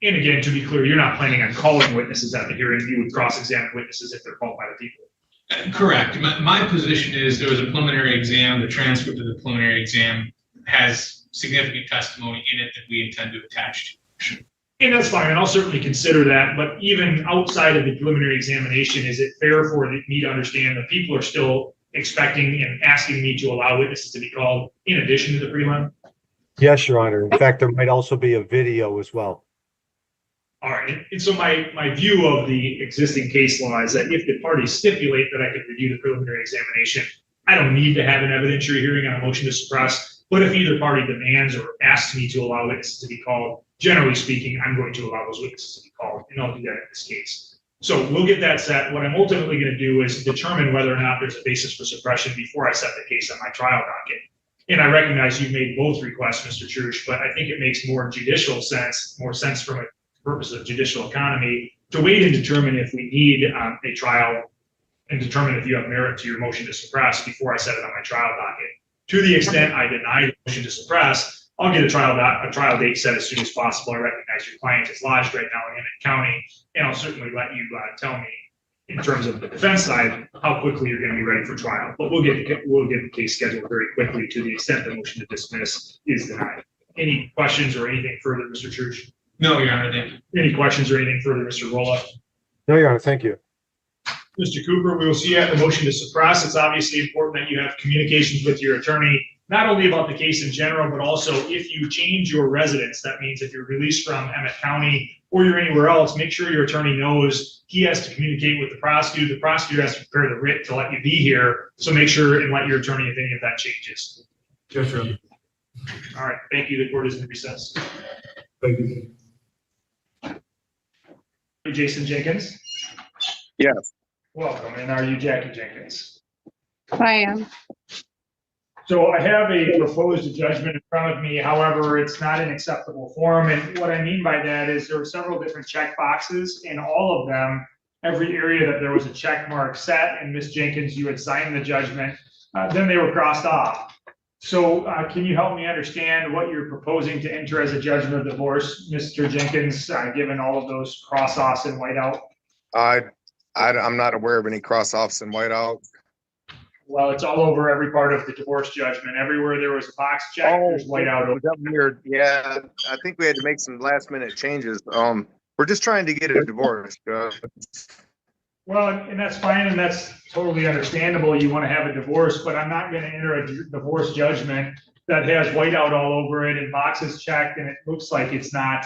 And again, to be clear, you're not planning on calling witnesses at the hearing. You would cross-examine witnesses if they're called by the people. Correct. My position is there was a preliminary exam. The transcript of the preliminary exam has significant testimony in it that we intend to attach to. And that's fine, and I'll certainly consider that, but even outside of the preliminary examination, is it fair for me to understand that people are still expecting and asking me to allow witnesses to be called in addition to the prelim? Yes, Your Honor. In fact, there might also be a video as well. All right, and so my view of the existing case law is that if the parties stipulate that I could review the preliminary examination, I don't need to have an evidentiary hearing on a motion to suppress. But if either party demands or asks me to allow witnesses to be called, generally speaking, I'm going to allow those witnesses to be called, and I'll do that in this case. So we'll get that set. What I'm ultimately going to do is determine whether or not there's a basis for suppression before I set the case on my trial docket. And I recognize you've made both requests, Mr. Trush, but I think it makes more sense from a purpose of judicial economy to wait and determine if we need a trial and determine if you have merit to your motion to suppress before I set it on my trial docket. To the extent I deny the motion to suppress, I'll get a trial date set as soon as possible. I recognize your client is lodged right now in Emmett County, and I'll certainly let you tell me in terms of the defense side how quickly you're going to be ready for trial. But we'll get the case scheduled very quickly to the extent the motion to dismiss is denied. Any questions or anything further, Mr. Church? No, Your Honor, thank you. Any questions or anything further, Mr. Roloff? No, Your Honor, thank you. Mr. Cooper, we will see you at the motion to suppress. It's obviously important that you have communications with your attorney, not only about the case in general, but also if you change your residence. That means if you're released from Emmett County or you're anywhere else, make sure your attorney knows he has to communicate with the prosecutor. The prosecutor has to prepare the writ to let you be here. So make sure and let your attorney if any of that changes. Yes, Your Honor. All right, thank you. The court is in recess. Thank you. Jason Jenkins, Yes. welcome. And are you Jackie Jenkins? I am. So I have a proposed judgment in front of me. However, it's not an acceptable form. And what I mean by that is there are several different check boxes. In all of them, every area that there was a check mark set, and Ms. Jenkins, you had signed the judgment, then they were crossed off. So can you help me understand what you're proposing to enter as a judgment of divorce, Mr. Jenkins, given all of those cross-offs in whiteout? I'm not aware of any cross-offs in whiteout. Well, it's all over every part of the divorce judgment. Everywhere there was a box check, there's whiteout. Was that weird? Yeah, I think we had to make some last-minute changes. We're just trying to get a divorce. Well, and that's fine, and that's totally understandable. You want to have a divorce, but I'm not going to enter a divorce judgment that has whiteout all over it and boxes checked, and it looks like it's not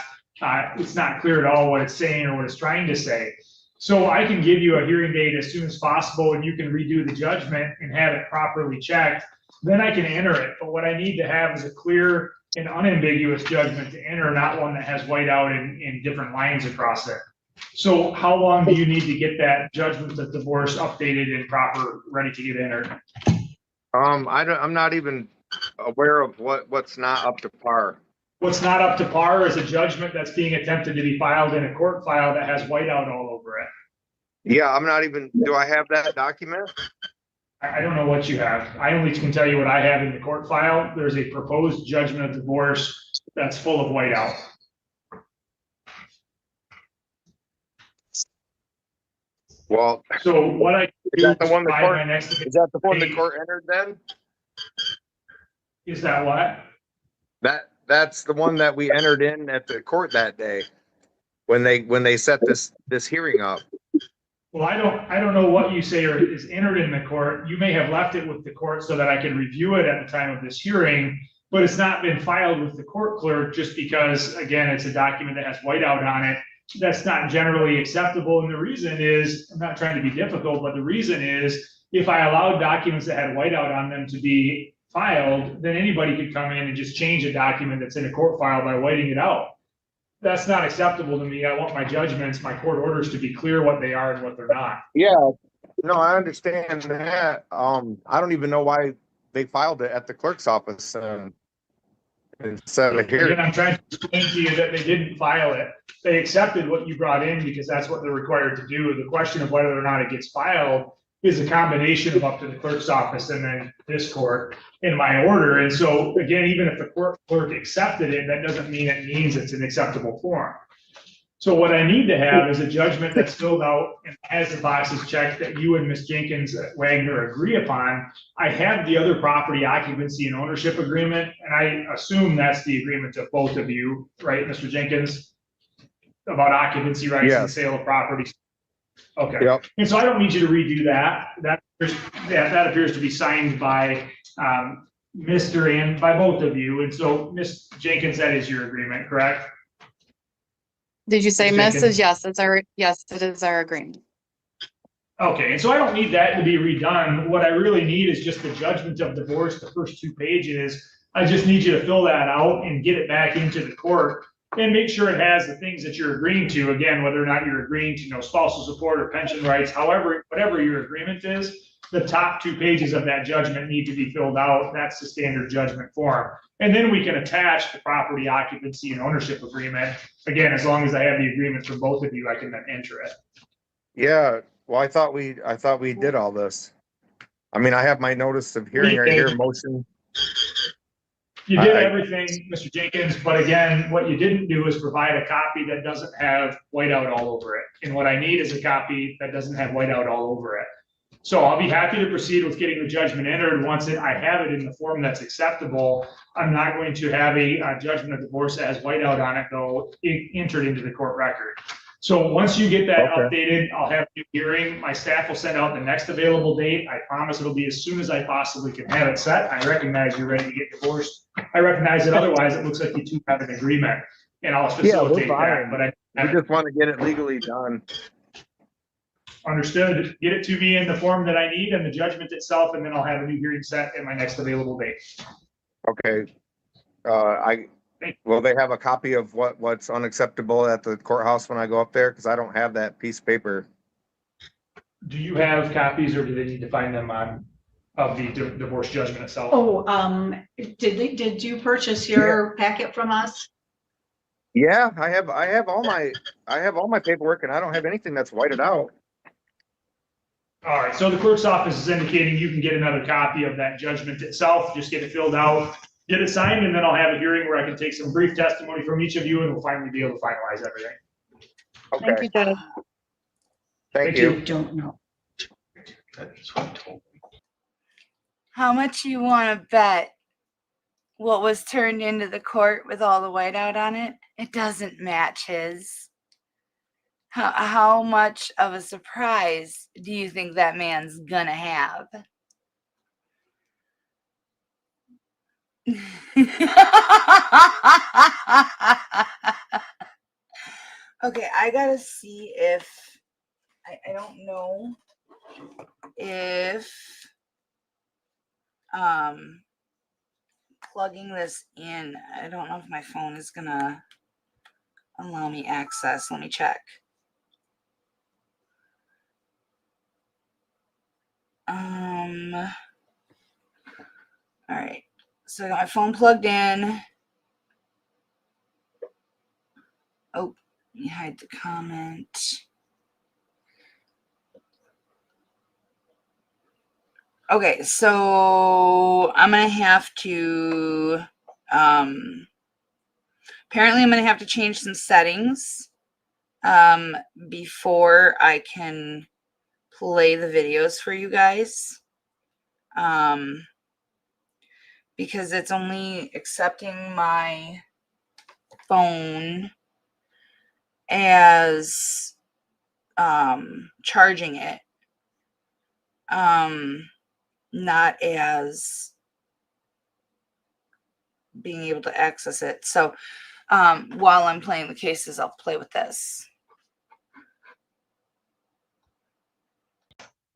clear at all what it's saying or what it's trying to say. So I can give you a hearing date as soon as possible, and you can redo the judgment and have it properly checked. Then I can enter it. But what I need to have is a clear and unambiguous judgment to enter, not one that has whiteout in different lines across it. So how long do you need to get that judgment of divorce updated and proper, ready to get entered? I'm not even aware of what's not up to par. What's not up to par is a judgment that's being attempted to be filed in a court file that has whiteout all over it. Yeah, I'm not even, do I have that document? I don't know what you have. I only can tell you what I have in the court file. There's a proposed judgment of divorce that's full of whiteout. Well, So what I is do that the one the by court, my next is that the one the court entered then? is that what? That's the one that we entered in at the court that day when they set this hearing up. Well, I don't know what you say or is entered in the court. You may have left it with the court so that I can review it at the time of this hearing, but it's not been filed with the court clerk just because, again, it's a document that has whiteout on it. That's not generally acceptable. And the reason is, I'm not trying to be difficult, but the reason is if I allowed documents that had whiteout on them to be filed, then anybody could come in and just change a document that's in a court file by whiting it out. That's not acceptable to me. I want my judgments, my court orders to be clear what they are and what they're not. Yeah, no, I understand that. I don't even know why they filed it at the clerk's office instead of here. Again, I'm trying to explain to you that they didn't file it. They accepted what you brought in because that's what they're required to do. The question of whether or not it gets filed is a combination of up to the clerk's office and then this court in my order. And so again, even if the court clerk accepted it, that doesn't mean it means it's an acceptable form. So what I need to have is a judgment that's filled out and has the boxes checked that you and Ms. Jenkins Wagner agree upon. I have the other property occupancy and ownership agreement, and I assume that's the agreement of both of you, right, Mr. Jenkins? About occupancy rights and sale of property. Okay. Yep. And so I don't need you to redo that. That appears to be signed by Mr. and by both of you. And so Ms. Jenkins, that is your agreement, correct? Did you say Ms. Mrs.? Jenkins? Yes, it is our agreement. Okay, and so I don't need that to be redone. What I really need is just the judgment of divorce, the first 2 pages. I just need you to fill that out and get it back into the court and make sure it has the things that you're agreeing to. Again, whether or not you're agreeing to, spousal support or pension rights, however, whatever your agreement is, the top 2 pages of that judgment need to be filled out. That's the standard judgment form. And then we can attach the property occupancy and ownership agreement. Again, as long as I have the agreement from both of you, I can then enter it. Yeah, well, I thought we did all this. I mean, I have my notice of hearing right here, motion. You did everything, Mr. Jenkins, but again, what you didn't do is provide a copy that doesn't have whiteout all over it. And what I need is a copy that doesn't have whiteout all over it. So I'll be happy to proceed with getting the judgment entered. Once I have it in the form that's acceptable, I'm not going to have a judgment of divorce that has whiteout on it, though, entered into the court record. So once you get that updated, I'll have a new hearing. My staff will send out the next available date. I promise it'll be as soon as I possibly can have it set. I recognize you're ready to get divorced. I recognize that otherwise it looks like you two have an agreement, and I'll facilitate that, but We just want to get it legally done. understood. Get it to me in the form that I need and the judgment itself, and then I'll have a new hearing set at my next available date. Okay. Will they have a copy of what's unacceptable at the courthouse when I go up there? Because I don't have that piece of paper. Do you have copies, or do they need to find them of the divorce judgment itself? Oh, did you purchase your packet from us? Yeah, I have all my paperwork, and I don't have anything that's whited out. All right, so the clerk's office is indicating you can get another copy of that judgment itself, just get it filled out, get it signed, and then I'll have a hearing where I can take some brief testimony from each of you, and we'll finally be able to finalize everything. Thank Okay, you, Judge. thank you. Don't know. How much you want to bet what was turned into the court with all the whiteout on it? It doesn't match his. How much of a surprise do you think that man's gonna have? Okay, I gotta see if I don't know if plugging this in, I don't know if my phone is gonna allow me access. Let me check. All right, so I got my phone plugged in. Oh, let me hide the comment. Okay, so I'm gonna have to apparently I'm gonna have to change some settings before I can play the videos for you guys, because it's only accepting my phone as charging it, not as being able to access it. So while I'm playing the cases, I'll play with this.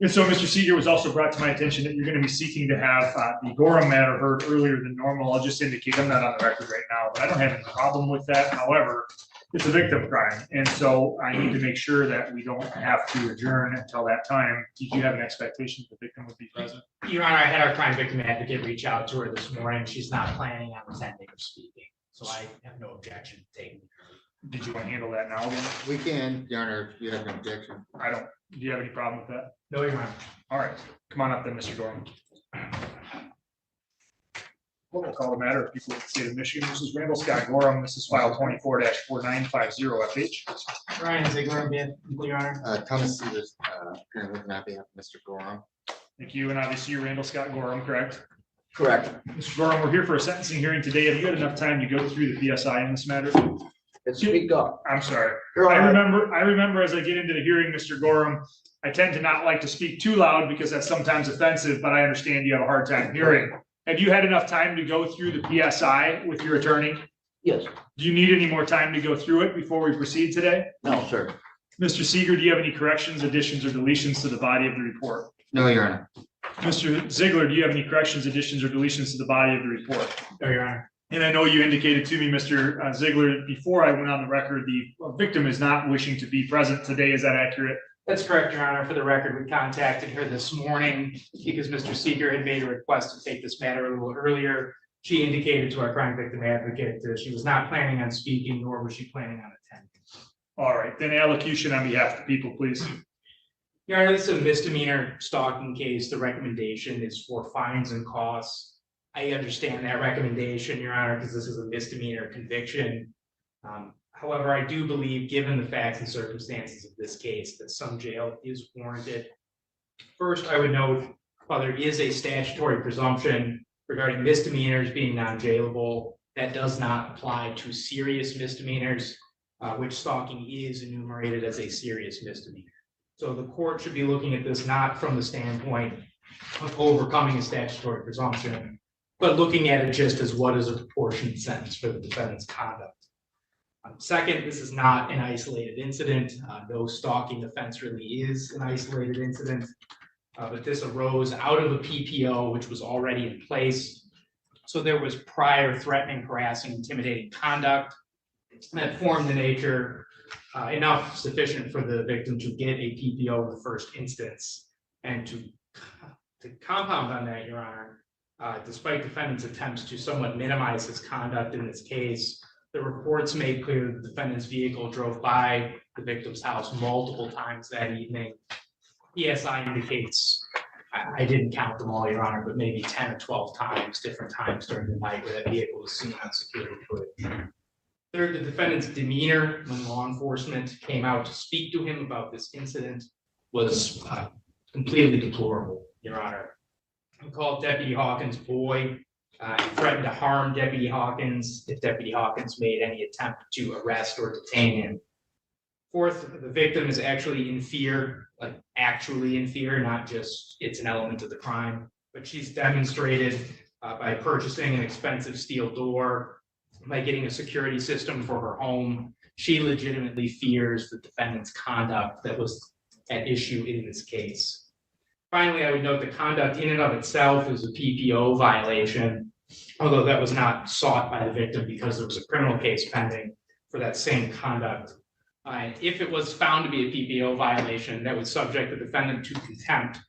And so, Mr. Seeger, was also brought to my attention that you're going to be seeking to have the Gorham matter heard earlier than normal. I'll just indicate I'm not on the record right now, but I don't have any problem with that. However, it's a victim crime, and so I need to make sure that we don't have to adjourn until that time. Did you have an expectation the victim would be present? Your Honor, I had our crime victim advocate reach out to her this morning. She's not planning on attending or speaking, so I have no objection to taking her. Did you want to handle that now? Then? We can, Your Honor, if you have no objection. I don't. Do you have any problem with that? No, Your Honor. All right, come on up then, Mr. Gorham. We'll call the matter of people in the state of Michigan. This is Randall Scott Gorham. This is file 24-4950FH. Ryan Ziegler, Your Honor. Thomas Sears, appearing with on behalf of Mr. Gorham. Thank you, and obviously you're Randall Scott Gorham, correct? Correct. Mr. Gorham, we're here for a sentencing hearing today. Have you had enough time to go through the PSI in this matter? Speak up. I'm sorry. I remember as I get into the hearing, Mr. Gorham, I tend to not like to speak too loud because that's sometimes offensive, but I understand you have a hard time hearing. Have you had enough time to go through the PSI with your attorney? Yes. Do you need any more time to go through it before we proceed today? No, sir. Mr. Seeger, do you have any corrections, additions, or deletions to the body of the report? No, Your Honor. Mr. Ziegler, do you have any corrections, additions, or deletions to the body of the report? No, Your Honor. And I know you indicated to me, Mr. Ziegler, before I went on the record, the victim is not wishing to be present today. Is that accurate? That's correct, Your Honor. For the record, we contacted her this morning because Mr. Seeger had made a request to take this matter a little earlier. She indicated to our crime victim advocate that she was not planning on speaking, nor was she planning on attending. All right, then allocution on behalf of the people, please. Your Honor, this is a misdemeanor stalking case. The recommendation is for fines and costs I understand that recommendation, Your Honor, because this is a misdemeanor conviction. However, I do believe, given the facts and circumstances of this case, that some jail is warranted. First, I would note, while there is a statutory presumption regarding misdemeanors being non-jailable, that does not apply to serious misdemeanors, which stalking is enumerated as a serious misdemeanor. So the court should be looking at this not from the standpoint of overcoming a statutory presumption, but looking at it just as what is a proportionate sentence for the defendant's conduct. Second, this is not an isolated incident. No stalking offense really is an isolated incident, but this arose out of a PPO, which was already in place. So there was prior threatening, harassing, intimidating conduct that formed the nature enough sufficient for the victim to get a PPO in the first instance. And to compound on that, Your Honor, despite defendant's attempts to somewhat minimize his conduct in this case, the reports made clear that the defendant's vehicle drove by the victim's house multiple times that evening. PSI indicates, I didn't count them all, Your Honor, but maybe 10 or 12 times, different times during the night where that vehicle was seen on security footage. Third, the defendant's demeanor when law enforcement came out to speak to him about this incident was completely deplorable, Your Honor. He called Deputy Hawkins boy. He threatened to harm Deputy Hawkins if Deputy Hawkins made any attempt to arrest or detain him. Fourth, the victim is actually in fear, like actually in fear, not just it's an element of the crime, but she's demonstrated by purchasing an expensive steel door, by getting a security system for her home. She legitimately fears the defendant's conduct that was at issue in this case. Finally, I would note the conduct in and of itself is a PPO violation, although that was not sought by the victim because there was a criminal case pending for that same conduct. If it was found to be a PPO violation that would subject the defendant to contempt,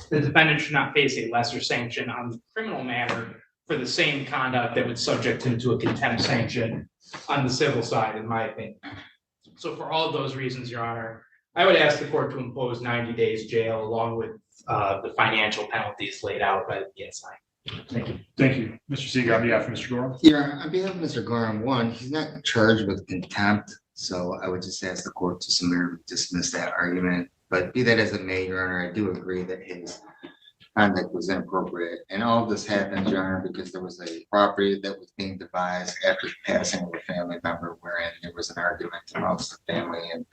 the defendant should not face a lesser sanction on the criminal matter for the same conduct that would subject him to a contempt sanction on the civil side, in my opinion. So for all of those reasons, Your Honor, I would ask the court to impose 90 days jail along with the financial penalties laid out by the PSI. Thank you. Thank you. Mr. Seeger, on behalf of Mr. Gorham. Yeah, on behalf of Mr. Gorham, one, he's not charged with contempt, so I would just ask the court to summarily dismiss that argument. But be that as it may, Your Honor, I do agree that his conduct was inappropriate. And all of this happened, Your Honor, because there was a property that was being devised after the passing of a family member, wherein there was an argument amongst the family, and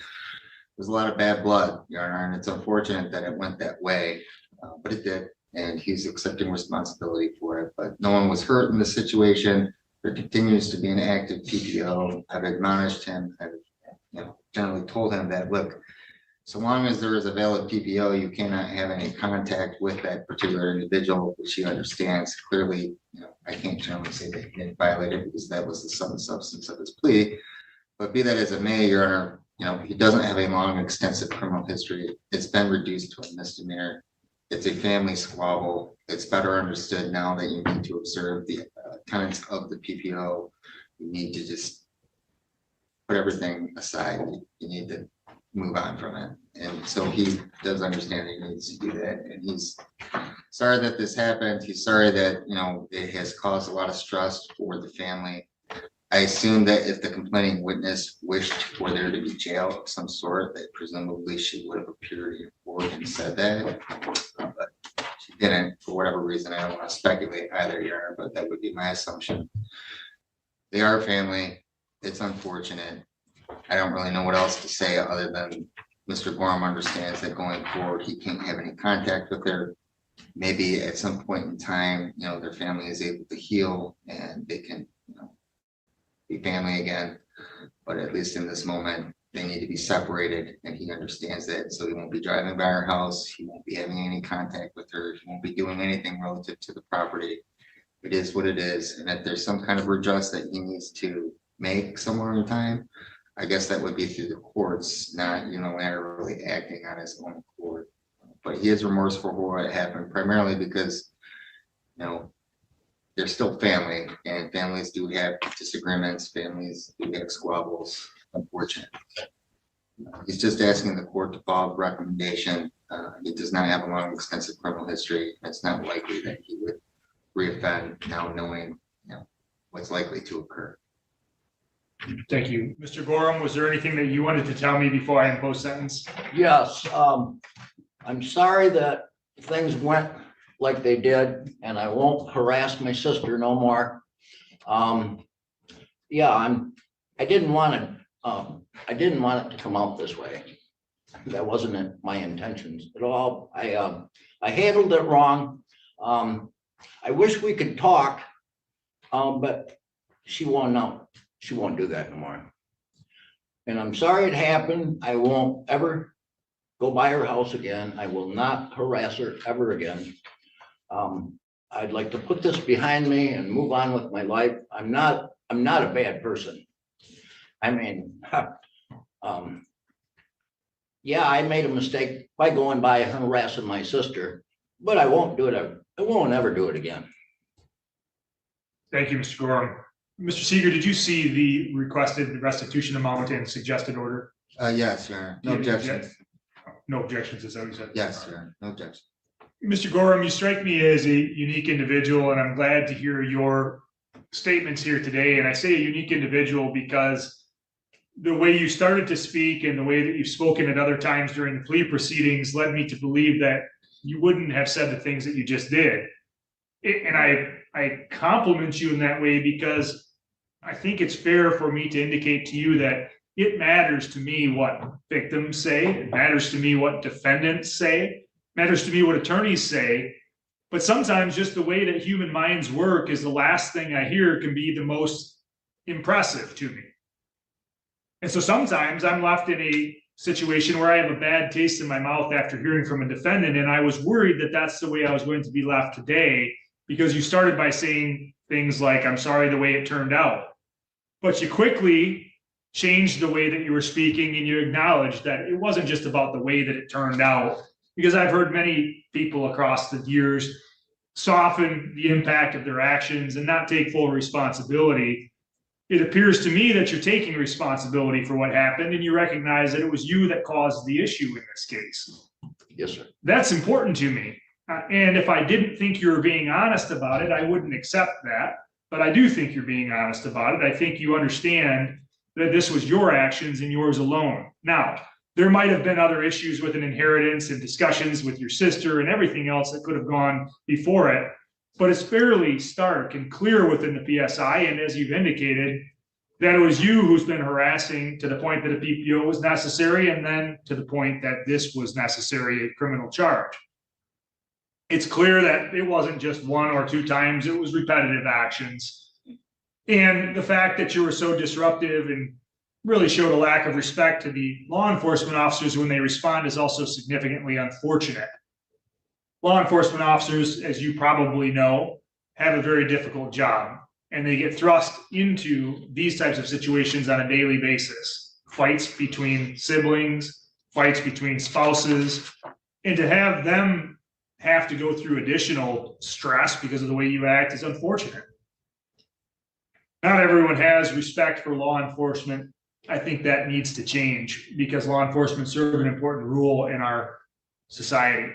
there's a lot of bad blood, Your Honor, and it's unfortunate that it went that way, but it did, and he's accepting responsibility for it. But no one was hurt in the situation. There continues to be an active PPO. I've admonished him. I've generally told him that, look, so long as there is a valid PPO, you cannot have any contact with that particular individual, which he understands. Clearly, I can't generally say that he didn't violate it because that was the sum and substance of his plea. But be that as it may, Your Honor, he doesn't have a long, extensive criminal history. It's been reduced to a misdemeanor. It's a family squabble. It's better understood now that you need to observe the tenets of the PPO. You need to just put everything aside. You need to move on from it. And so he does understand he needs to do that. And he's sorry that this happened. He's sorry that, it has caused a lot of stress for the family. I assume that if the complaining witness wished for there to be jail of some sort, that presumably she would have appeared in court and said that, but she didn't for whatever reason. I don't want to speculate either, Your Honor, but that would be my assumption. They are family. It's unfortunate. I don't really know what else to say other than Mr. Gorham understands that going forward, he can't have any contact with her. Maybe at some point in time, their family is able to heal and they can, be family again, but at least in this moment, they need to be separated, and he understands that. So he won't be driving by her house. He won't be having any contact with her. He won't be doing anything relative to the property. It is what it is. And if there's some kind of redress that he needs to make somewhere in time, I guess that would be through the courts, not unilaterally acting on his own accord. But he is remorseful for what happened, primarily because, they're still family, and families do have disagreements. Families do have squabbles, unfortunately. He's just asking the court to follow the recommendation. He does not have a long, extensive criminal history. It's not likely that he would reoffend now knowing, what's likely to occur. Thank you. Mr. Gorham, was there anything that you wanted to tell me before I impose sentence? Yes, I'm sorry that things went like they did, and I won't harass my sister no more. Yeah, I didn't want it to come out this way. That wasn't my intentions at all. I handled it wrong. I wish we could talk, but she won't know. She won't do that no more. And I'm sorry it happened. I won't ever go by her house again. I will not harass her ever again. I'd like to put this behind me and move on with my life. I'm not a bad person. I mean, yeah, I made a mistake by going by and harassing my sister, but I won't do it. I won't ever do it again. Thank you, Mr. Gorham. Mr. Seeger, did you see the requested restitution amount and suggested order? Yes, Your Honor. No objections. No objections, is that what you said? Yes, Your Honor. No objections. Mr. Gorham, you strike me as a unique individual, and I'm glad to hear your statements here today. And I say a unique individual because the way you started to speak and the way that you've spoken at other times during the plea proceedings led me to believe that you wouldn't have said the things that you just did. And I compliment you in that way because I think it's fair for me to indicate to you that it matters to me what victims say. It matters to me what defendants say. It matters to me what attorneys say. But sometimes just the way that human minds work is the last thing I hear can be the most impressive to me. And so sometimes I'm left in a situation where I have a bad taste in my mouth after hearing from a defendant. And I was worried that that's the way I was going to be left today, because you started by saying things like, I'm sorry the way it turned out. But you quickly changed the way that you were speaking and you acknowledged that it wasn't just about the way that it turned out. Because I've heard many people across the years soften the impact of their actions and not take full responsibility. It appears to me that you're taking responsibility for what happened and you recognize that it was you that caused the issue in this case. Yes, sir. That's important to me. And if I didn't think you were being honest about it, I wouldn't accept that. But I do think you're being honest about it. I think you understand that this was your actions and yours alone. Now, there might have been other issues with an inheritance and discussions with your sister and everything else that could have gone before it. But it's fairly stark and clear within the PSI. And as you've indicated, that it was you who's been harassing to the point that a PPO was necessary, and then to the point that this was necessary, a criminal charge. It's clear that it wasn't just one or two times, it was repetitive actions. And the fact that you were so disruptive and really showed a lack of respect to the law enforcement officers when they respond is also significantly unfortunate. Law enforcement officers, as you probably know, have a very difficult job, and they get thrust into these types of situations on a daily basis. Fights between siblings, fights between spouses, and to have them have to go through additional stress because of the way you act is unfortunate. Not everyone has respect for law enforcement. I think that needs to change because law enforcement serve an important role in our society.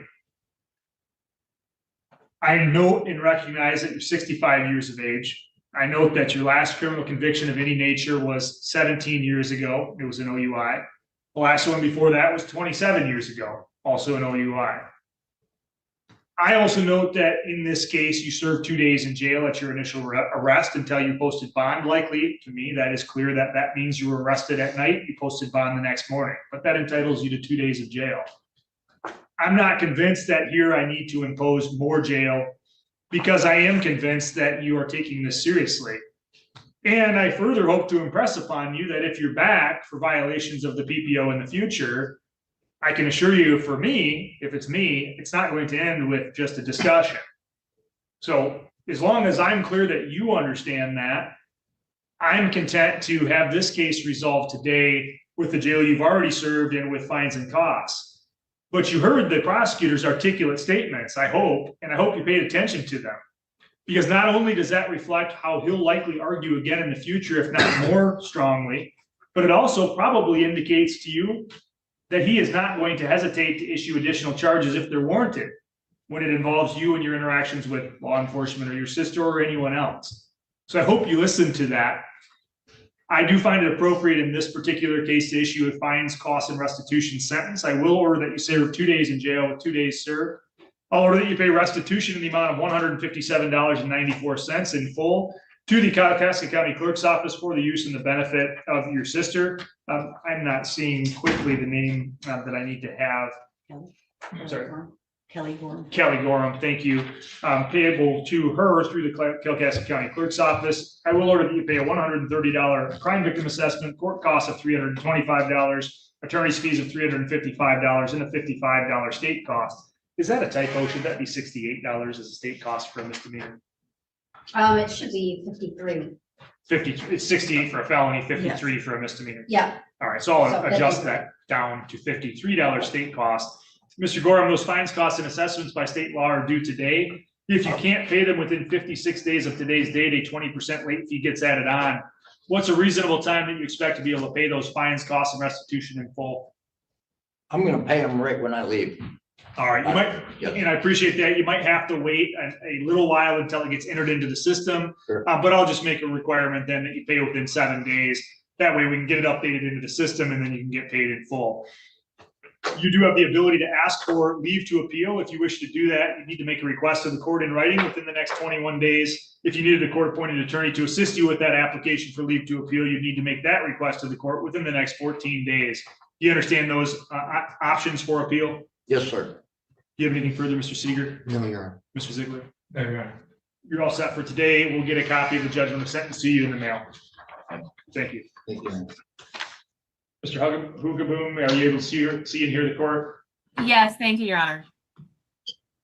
I note and recognize that you're 65 years of age. I note that your last criminal conviction of any nature was 17 years ago. It was an OUI. The last one before that was 27 years ago, also an OUI. I also note that in this case, you served 2 days in jail at your initial arrest until you posted bond. Likely, to me, that is clear that that means you were arrested at night, you posted bond the next morning, but that entitles you to 2 days of jail. I'm not convinced that here I need to impose more jail because I am convinced that you are taking this seriously. And I further hope to impress upon you that if you're back for violations of the PPO in the future, I can assure you, for me, if it's me, it's not going to end with just a discussion. So as long as I'm clear that you understand that, I'm content to have this case resolved today with the jail you've already served and with fines and costs. But you heard the prosecutor's articulate statements, I hope, and I hope you paid attention to them. Because not only does that reflect how he'll likely argue again in the future, if not more strongly, but it also probably indicates to you that he is not going to hesitate to issue additional charges if they're warranted. when it involves you and your interactions with law enforcement or your sister or anyone else. So I hope you listen to that. I do find it appropriate in this particular case to issue a fines, costs, and restitution sentence. I will order that you serve 2 days in jail with 2 days served. I'll order that you pay restitution in the amount of $157.94 in full to the Kalkaska County Clerk's Office for the use and the benefit of your sister. I'm not seeing quickly the name that I need to have. I'm sorry. Kelly Gorham. Kelly Gorham, thank you. Payable to her through the Kalkaska County Clerk's Office. I will order that you pay a $130 crime victim assessment, court costs of $325, attorney's fees of $355, and a $55 state cost. Is that a typo? Should that be $68 as a state cost for a misdemeanor? It should be 53. 50, it's 68 for a felony, 53 for a misdemeanor. Yeah. All right, so I'll So adjust that down to $53 state cost. Mr. Gorham, those fines, costs, and assessments by state law are due today. If you can't pay them within 56 days of today's date, a 20% late fee gets added on. What's a reasonable time that you expect to be able to pay those fines, costs, and restitution in full? I'm gonna pay them right when I leave. All right, you might, and I appreciate that. You might have to wait a little while until it gets entered into the system. Sure. But I'll just make a requirement then that you pay within 7 days. That way we can get it updated into the system and then you can get paid in full. You do have the ability to ask for leave to appeal. If you wish to do that, you need to make a request to the court in writing within the next 21 days. If you needed a court-appointed attorney to assist you with that application for leave to appeal, you need to make that request to the court within the next 14 days. Do you understand those options for appeal? Yes, sir. Do you have anything further, Mr. Seeger? No, Your Honor. Mr. Ziegler? There you go. You're all set for today. We'll get a copy of the judgment of sentence to you in the mail. Thank you. Thank you. Mr. Hugaboom, are you able to see and hear the court? Yes, thank you, Your Honor.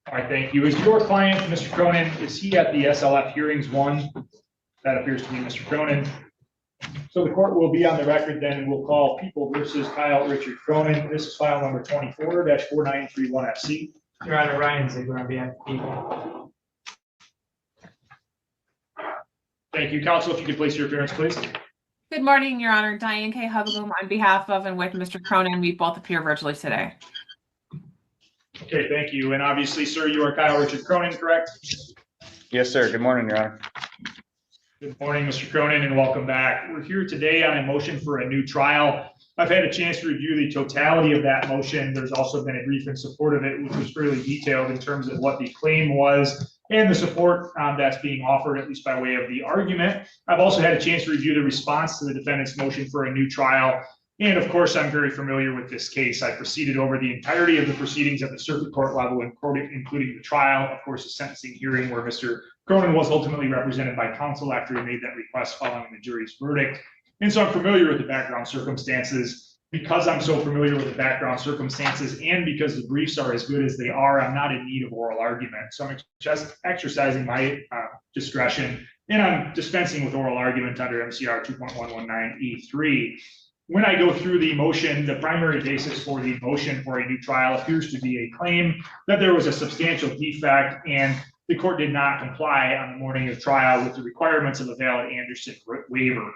All right, thank you. Is your client, Mr. Cronin, is he at the SLF hearings 1? That appears to be Mr. Cronin. So the court will be on the record then, and we'll call People versus Kyle Richard Cronin. This is file number 24-4931FC. Your Honor, Ryan Ziegler on behalf of people. Thank you. Counsel, if you could place your appearance, please. Good morning, Your Honor. Diane K. Huggleboom on behalf of and with Mr. Cronin. We both appear virtually today. Okay, thank you. And obviously, sir, you are Kyle Richard Cronin, correct? Yes, sir. Good morning, Your Honor. Good morning, Mr. Cronin, and welcome back. We're here today on a motion for a new trial. I've had a chance to review the totality of that motion. There's also been a brief in support of it, which was fairly detailed in terms of what the claim was and the support that's being offered, at least by way of the argument. I've also had a chance to review the response to the defendant's motion for a new trial. And of course, I'm very familiar with this case. I proceeded over the entirety of the proceedings at the circuit court level, including the trial, of course, the sentencing hearing where Mr. Cronin was ultimately represented by counsel after he made that request following the jury's verdict. And so I'm familiar with the background circumstances. Because I'm so familiar with the background circumstances and because the briefs are as good as they are, I'm not in need of oral argument. So I'm just exercising my discretion, and I'm dispensing with oral argument under MCR 2.119E3. When I go through the motion, the primary basis for the motion for a new trial appears to be a claim that there was a substantial defect and the court did not comply on the morning of trial with the requirements of a valid Anderson waiver.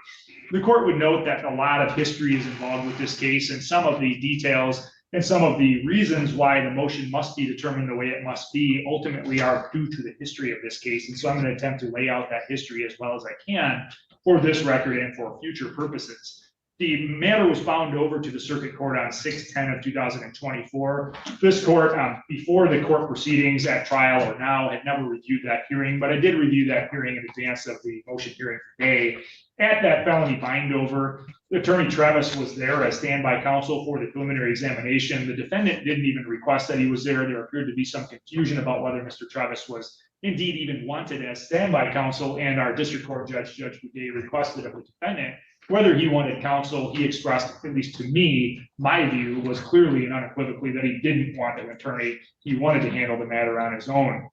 The court would note that a lot of history is involved with this case, and some of the details and some of the reasons why the motion must be determined the way it must be ultimately are due to the history of this case. And so I'm going to attempt to lay out that history as well as I can for this record and for future purposes. The matter was bound over to the circuit court on 6/10 of 2024. This court, before the court proceedings at trial or now, had never reviewed that hearing, but I did review that hearing in advance of the motion hearing today. At that felony bind over, Attorney Travis was there as standby counsel for the preliminary examination. The defendant didn't even request that he was there. There appeared to be some confusion about whether Mr. Travis was indeed even wanted as standby counsel, and our district court judge, Judge Boudet, requested of the defendant whether he wanted counsel. He expressed, at least to me, my view was clearly and unequivocally that he didn't want an attorney. He wanted to handle the matter on his own.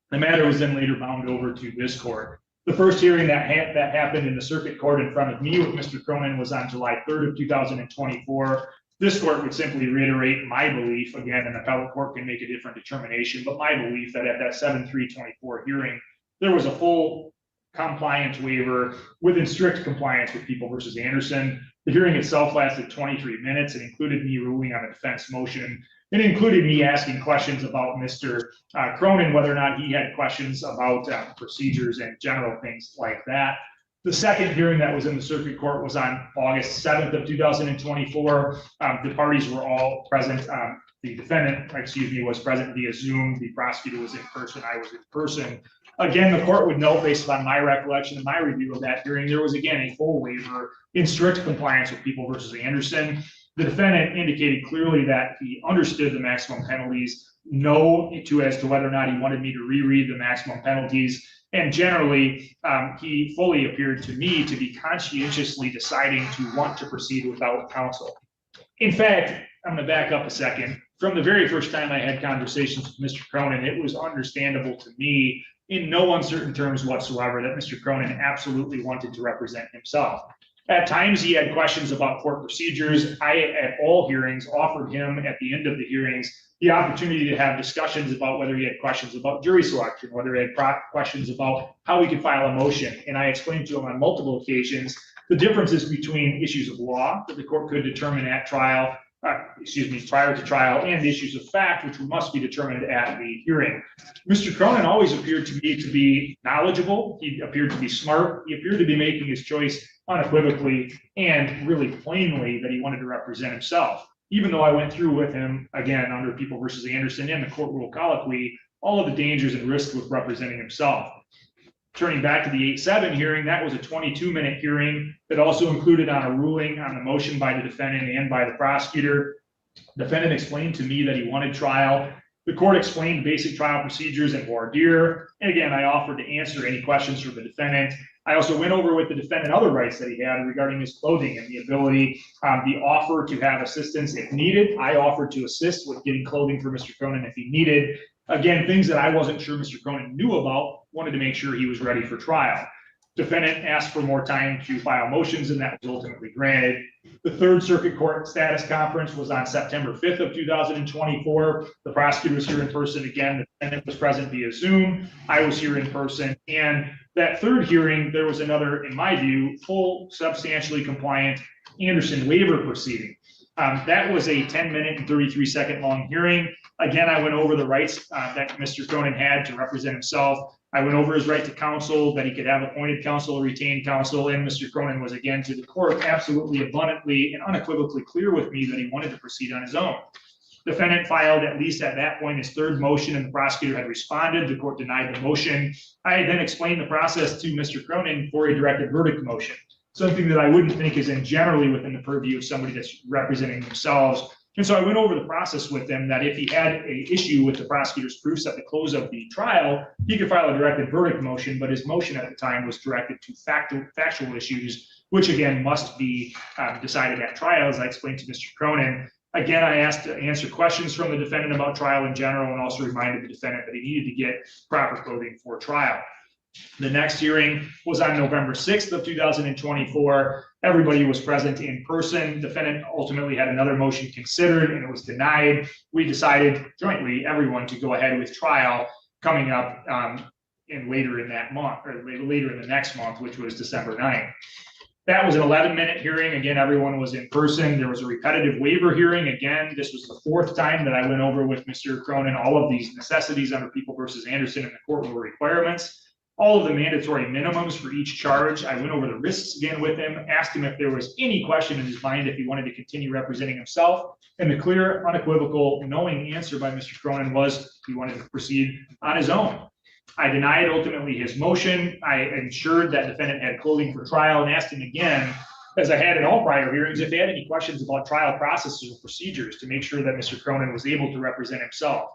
The matter was then later bound over to this court. The first hearing that happened in the circuit court in front of me with Mr. Cronin was on July 3rd of 2024. This court would simply reiterate my belief, again, an appellate court can make a different determination, but my belief that at that 7/3/24 hearing, there was a full compliance waiver within strict compliance with People versus Anderson. The hearing itself lasted 23 minutes and included me ruling on a defense motion It included me asking questions about Mr. Cronin, whether or not he had questions about procedures and general things like that. The second hearing that was in the circuit court was on August 7th of 2024. The parties were all present. The defendant, was present via Zoom. The prosecutor was in person. I was in person. Again, the court would note, based on my recollection and my review of that hearing, there was again a full waiver in strict compliance with People versus Anderson. The defendant indicated clearly that he understood the maximum penalties, as to whether or not he wanted me to reread the maximum penalties. And generally, he fully appeared to me to be conscientiously deciding to want to proceed without counsel. In fact, I'm going to back up a second. From the very first time I had conversations with Mr. Cronin, it was understandable to me in no uncertain terms whatsoever that Mr. Cronin absolutely wanted to represent himself. At times, he had questions about court procedures. I, at all hearings, offered him at the end of the hearings the opportunity to have discussions about whether he had questions about jury selection, whether he had questions about how we could file a motion. And I explained to him on multiple occasions the differences between issues of law that the court could determine at trial, prior to trial, and issues of fact, which must be determined at the hearing. Mr. Cronin always appeared to me to be knowledgeable. He appeared to be smart. He appeared to be making his choice unequivocally and really plainly that he wanted to represent himself. Even though I went through with him, again, under People versus Anderson and the court rule colloquy, all of the dangers and risks with representing himself. Turning back to the 8-7 hearing, that was a 22-minute hearing that also included on a ruling on the motion by the defendant and by the prosecutor. The defendant explained to me that he wanted trial. The court explained basic trial procedures and voir dire. And again, I offered to answer any questions from the defendant. I also went over with the defendant other rights that he had regarding his clothing and the ability, the offer to have assistance if needed. I offered to assist with getting clothing for Mr. Cronin if he needed. Again, things that I wasn't sure Mr. Cronin knew about, wanted to make sure he was ready for trial. Defendant asked for more time to file motions, and that was ultimately granted. The Third Circuit Court status conference was on September 5th of 2024. The prosecutor was here in person again. The defendant was present via Zoom. I was here in person. And that third hearing, there was another, in my view, full, substantially compliant Anderson waiver proceeding. That was a 10-minute and 33-second long hearing. Again, I went over the rights that Mr. Cronin had to represent himself. I went over his right to counsel, that he could have appointed counsel or retained counsel, and Mr. Cronin was again to the court absolutely abundantly and unequivocally clear with me that he wanted to proceed on his own. Defendant filed, at least at that point, his third motion, and the prosecutor had responded. The court denied the motion. I then explained the process to Mr. Cronin for a directed verdict motion, something that I wouldn't think is generally within the purview of somebody that's representing themselves. And so I went over the process with him that if he had an issue with the prosecutor's proofs at the close of the trial, he could file a directed verdict motion, but his motion at the time was directed to factual issues, which again must be decided at trial, as I explained to Mr. Cronin. Again, I asked to answer questions from the defendant about trial in general, and also reminded the defendant that he needed to get proper clothing for trial. The next hearing was on November 6th of 2024. Everybody was present in person. Defendant ultimately had another motion considered and it was denied. We decided jointly, everyone, to go ahead with trial coming up later in that month, or later in the next month, which was December 9th. That was an 11-minute hearing. Again, everyone was in person. There was a repetitive waiver hearing. Again, this was the fourth time that I went over with Mr. Cronin all of these necessities under People versus Anderson and the court rule requirements. All of the mandatory minimums for each charge. I went over the risks again with him, asked him if there was any question in his mind if he wanted to continue representing himself. And the clear, unequivocal, knowing answer by Mr. Cronin was he wanted to proceed on his own. I denied ultimately his motion. I ensured that defendant had clothing for trial and asked him again, as I had in all prior hearings, if they had any questions about trial processes or procedures to make sure that Mr. Cronin was able to represent himself.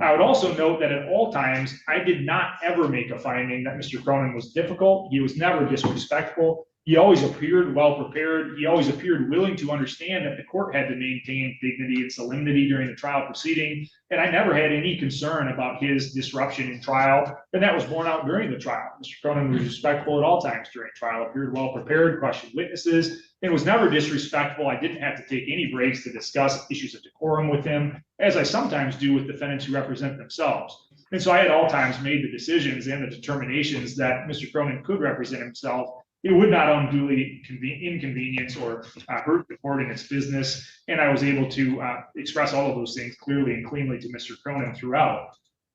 I would also note that at all times, I did not ever make a finding that Mr. Cronin was difficult. He was never disrespectful. He always appeared well prepared. He always appeared willing to understand that the court had to maintain dignity and solemnity during the trial proceeding. And I never had any concern about his disruption in trial. And that was borne out during the trial. Mr. Cronin was respectful at all times during trial, appeared well prepared, questioned witnesses. It was never disrespectful. I didn't have to take any breaks to discuss issues of decorum with him, as I sometimes do with defendants who represent themselves. And so I at all times made the decisions and the determinations that Mr. Cronin could represent himself it would not unduly inconvenience or hurt the court in its business. And I was able to express all of those things clearly and cleanly to Mr. Cronin throughout.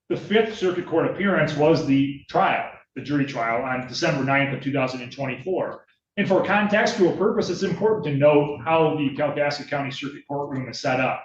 The Fifth Circuit Court appearance was the trial, the jury trial on December 9th of 2024. And for contextual purpose, it's important to note how the Kalkaska County Circuit Courtroom is set up.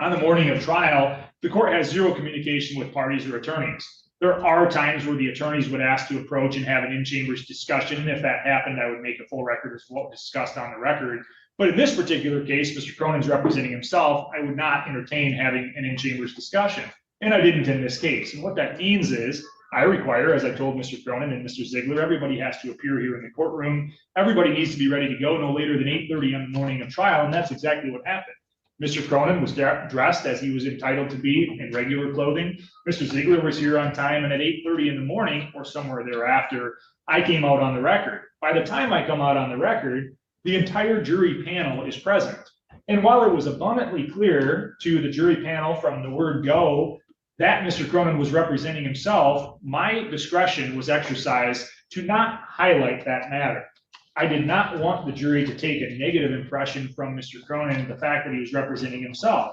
On the morning of trial, the court has zero communication with parties or attorneys. There are times where the attorneys would ask to approach and have an in-chambers discussion. If that happened, I would make a full record of what was discussed on the record. But in this particular case, Mr. Cronin's representing himself. I would not entertain having an in-chambers discussion. And I didn't in this case. And what that means is I require, as I told Mr. Cronin and Mr. Ziegler, everybody has to appear here in the courtroom. Everybody needs to be ready to go no later than 8:30 on the morning of trial. And that's exactly what happened. Mr. Cronin was dressed as he was entitled to be in regular clothing. Mr. Ziegler was here on time, and at 8:30 in the morning or somewhere thereafter, I came out on the record. By the time I come out on the record, the entire jury panel is present. And while it was abundantly clear to the jury panel from the word go that Mr. Cronin was representing himself, my discretion was exercised to not highlight that matter. I did not want the jury to take a negative impression from Mr. Cronin, the fact that he was representing himself.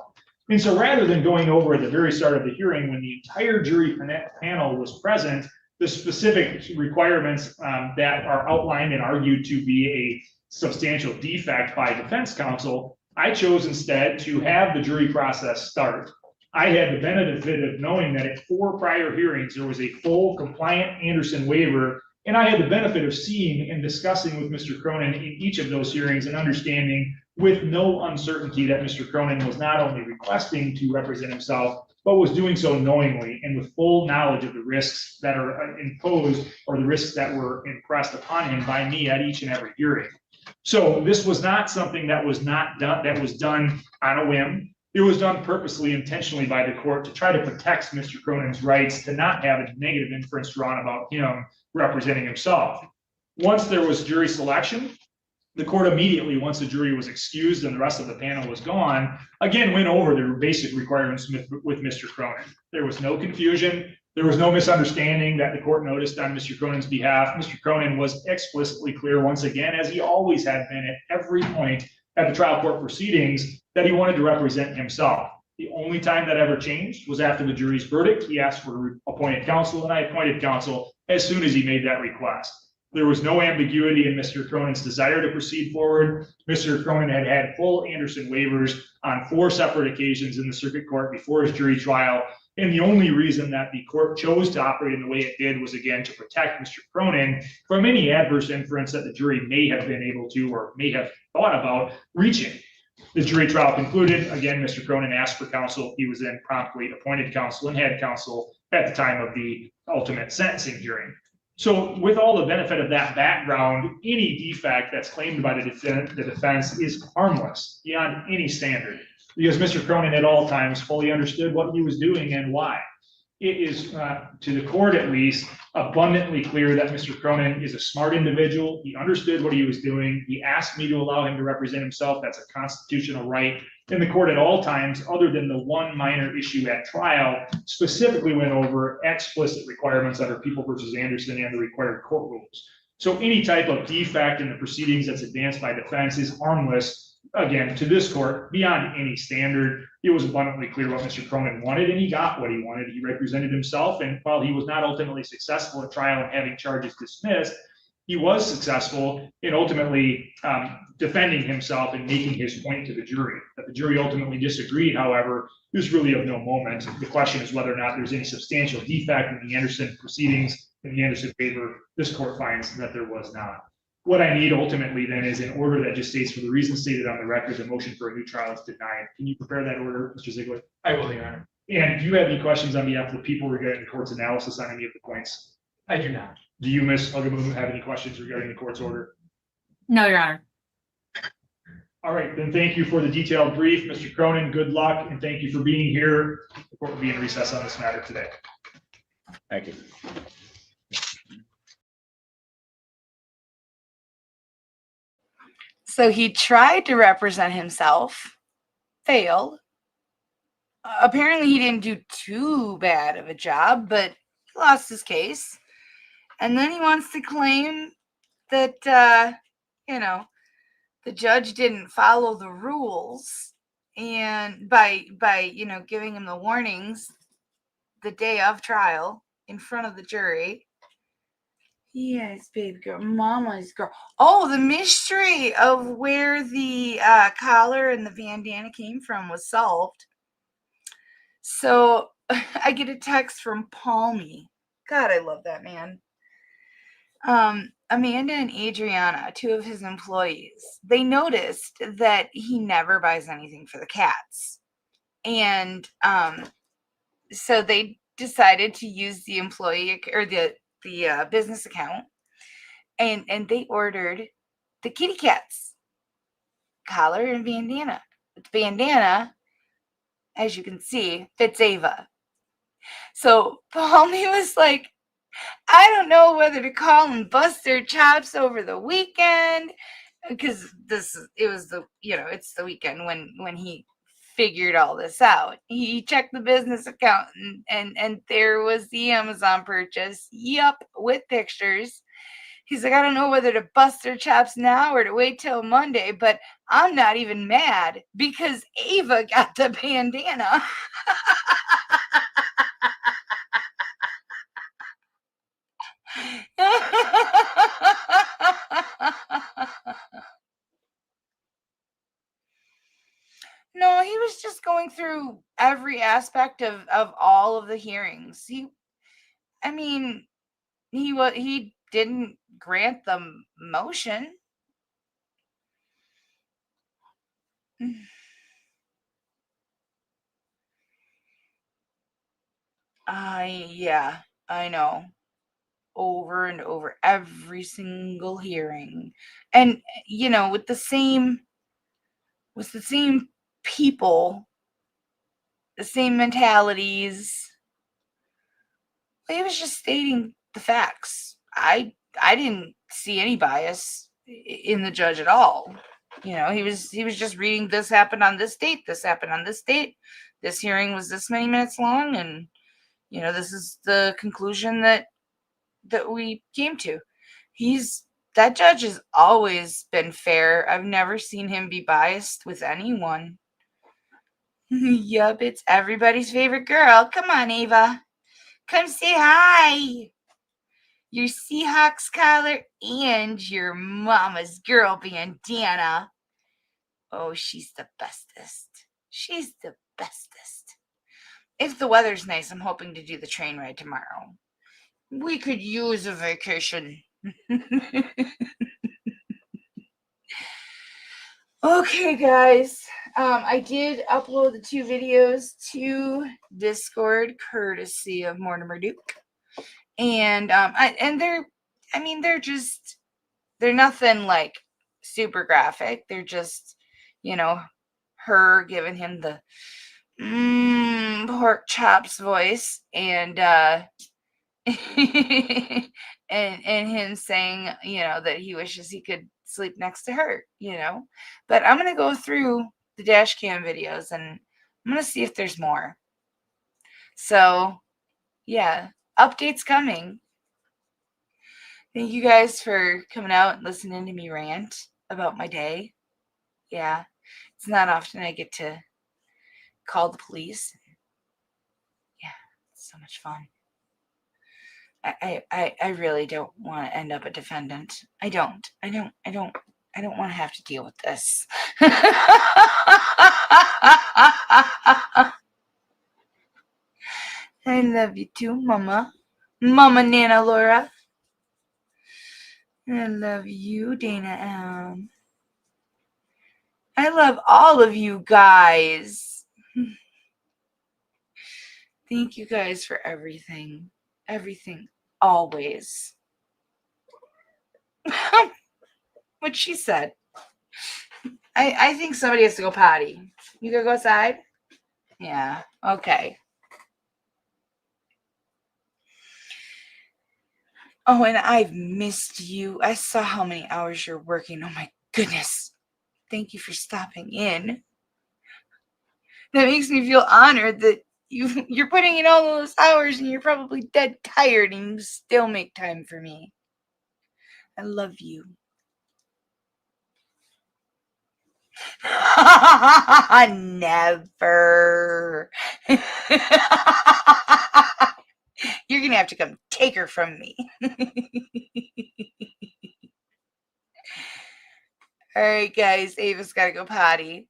And so rather than going over at the very start of the hearing when the entire jury panel was present, the specific requirements that are outlined and argued to be a substantial defect by defense counsel, I chose instead to have the jury process start. I had the benefit of knowing that at 4 prior hearings, there was a full compliant Anderson waiver. And I had the benefit of seeing and discussing with Mr. Cronin in each of those hearings and understanding with no uncertainty that Mr. Cronin was not only requesting to represent himself, but was doing so knowingly and with full knowledge of the risks that are imposed or the risks that were impressed upon him by me at each and every hearing. So this was not something that was not done, that was done on a whim. It was done purposely, intentionally by the court to try to protect Mr. Cronin's rights, to not have a negative inference drawn about him representing himself. Once there was jury selection, the court immediately, once the jury was excused and the rest of the panel was gone, again went over the basic requirements with Mr. Cronin. There was no confusion. There was no misunderstanding that the court noticed on Mr. Cronin's behalf. Mr. Cronin was explicitly clear once again, as he always had been at every point at the trial court proceedings, that he wanted to represent himself. The only time that ever changed was after the jury's verdict. He asked for appointed counsel, and I appointed counsel as soon as he made that request. There was no ambiguity in Mr. Cronin's desire to proceed forward. Mr. Cronin had had full Anderson waivers on 4 separate occasions in the circuit court before his jury trial. And the only reason that the court chose to operate in the way it did was, again, to protect Mr. Cronin from any adverse inference that the jury may have been able to or may have thought about reaching. The jury trial concluded. Again, Mr. Cronin asked for counsel. He was then promptly appointed counsel and had counsel at the time of the ultimate sentencing hearing. So with all the benefit of that background, any defect that's claimed by the defense is harmless beyond any standard, because Mr. Cronin at all times fully understood what he was doing and why. It is, to the court at least, abundantly clear that Mr. Cronin is a smart individual. He understood what he was doing. He asked me to allow him to represent himself. That's a constitutional right. And the court at all times, other than the one minor issue at trial, specifically went over explicit requirements under People v. Anderson and the required court rules. So any type of defect in the proceedings that's advanced by defense is harmless, again, to this court, beyond any standard. It was abundantly clear what Mr. Cronin wanted, and he got what he wanted. He represented himself, and while he was not ultimately successful at trial in having charges dismissed, he was successful in ultimately defending himself and making his point to the jury. That the jury ultimately disagreed, however, is really of no moment. The question is whether or not there's any substantial defect in the Anderson proceedings, in the Anderson favor. This court finds that there was not. What I need ultimately then is an order that just states, for the reasons stated on the record, the motion for a new trial is denied. Can you prepare that order, Mr. Ziegler? I will, Your Honor. And do you have any questions on behalf of the people regarding the court's analysis on any of the points? I do not. Do you, Ms. Huggaboo, have any questions regarding the court's order? No, Your Honor. All right, then thank you for the detailed brief. Mr. Cronin, good luck, and thank you for being here. The court will be in recess on this matter today. Thank you. So he tried to represent himself, failed. Apparently he didn't do too bad of a job, but he lost his case. And then he wants to claim that, the judge didn't follow the rules, and by giving him the warnings the day of trial in front of the jury. Yes, baby girl, mama's girl. Oh, the mystery of where the collar and the bandana came from was solved. So I get a text from Palmy. God, I love that man. Amanda and Adriana, two of his employees, they noticed that he never buys anything for the cats. And so they decided to use the employee or the business account, and they ordered the kitty cats collar and bandana. The bandana, as you can see, fits Ava. So Palmy was like, I don't know whether to call and bust their chops over the weekend, because it's the weekend when he figured all this out. He checked the business account, and there was the Amazon purchase. Yup, with pictures. He's like, I don't know whether to bust their chops now or to wait till Monday, but I'm not even mad because Ava got the bandana. No, he was just going through every aspect of all of the hearings. He didn't grant the motion. Yeah, I know. Over and over, every single hearing. And with the same people, the same mentalities. He was just stating the facts. I didn't see any bias in the judge at all. He was just reading, this happened on this date, this happened on this date, this hearing was this many minutes long, and this is the conclusion that we came to. That judge has always been fair. I've never seen him be biased with anyone. Yup, it's everybody's favorite girl. Come on, Ava. Come say hi. Your Seahawks collar and your mama's girl bandana. Oh, she's the bestest. She's the bestest. If the weather's nice, I'm hoping to do the train ride tomorrow. We could use a vacation. Okay, guys. I did upload the 2 videos to Discord, courtesy of Mortimer Duke. And they're nothing like super graphic. They're just, her giving him the pork chops voice, and and him saying, that he wishes he could sleep next to her, But I'm gonna go through the dash cam videos, and I'm gonna see if there's more. So yeah, updates coming. Thank you guys for coming out and listening to me rant about my day. Yeah, it's not often I get to call the police. Yeah, it's so much fun. I really don't want to end up a defendant. I don't want to have to deal with this. I love you too, Mama. Mama Nana Laura. I love you, Dana. I love all of you guys. Thank you guys for everything. Everything. Always. What she said. I think somebody has to go potty. You gonna go outside? Yeah. Okay. Oh, and I've missed you. I saw how many hours you're working. Oh my goodness. Thank you for stopping in. That makes me feel honored that you're putting in all those hours and you're probably dead tired and you still make time for me. I love you. Never. You're going to have to come take her from me. All right, guys. Ava's got to go potty.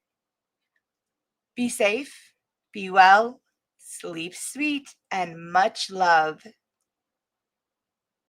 Be safe, be well, sleep sweet, and much love.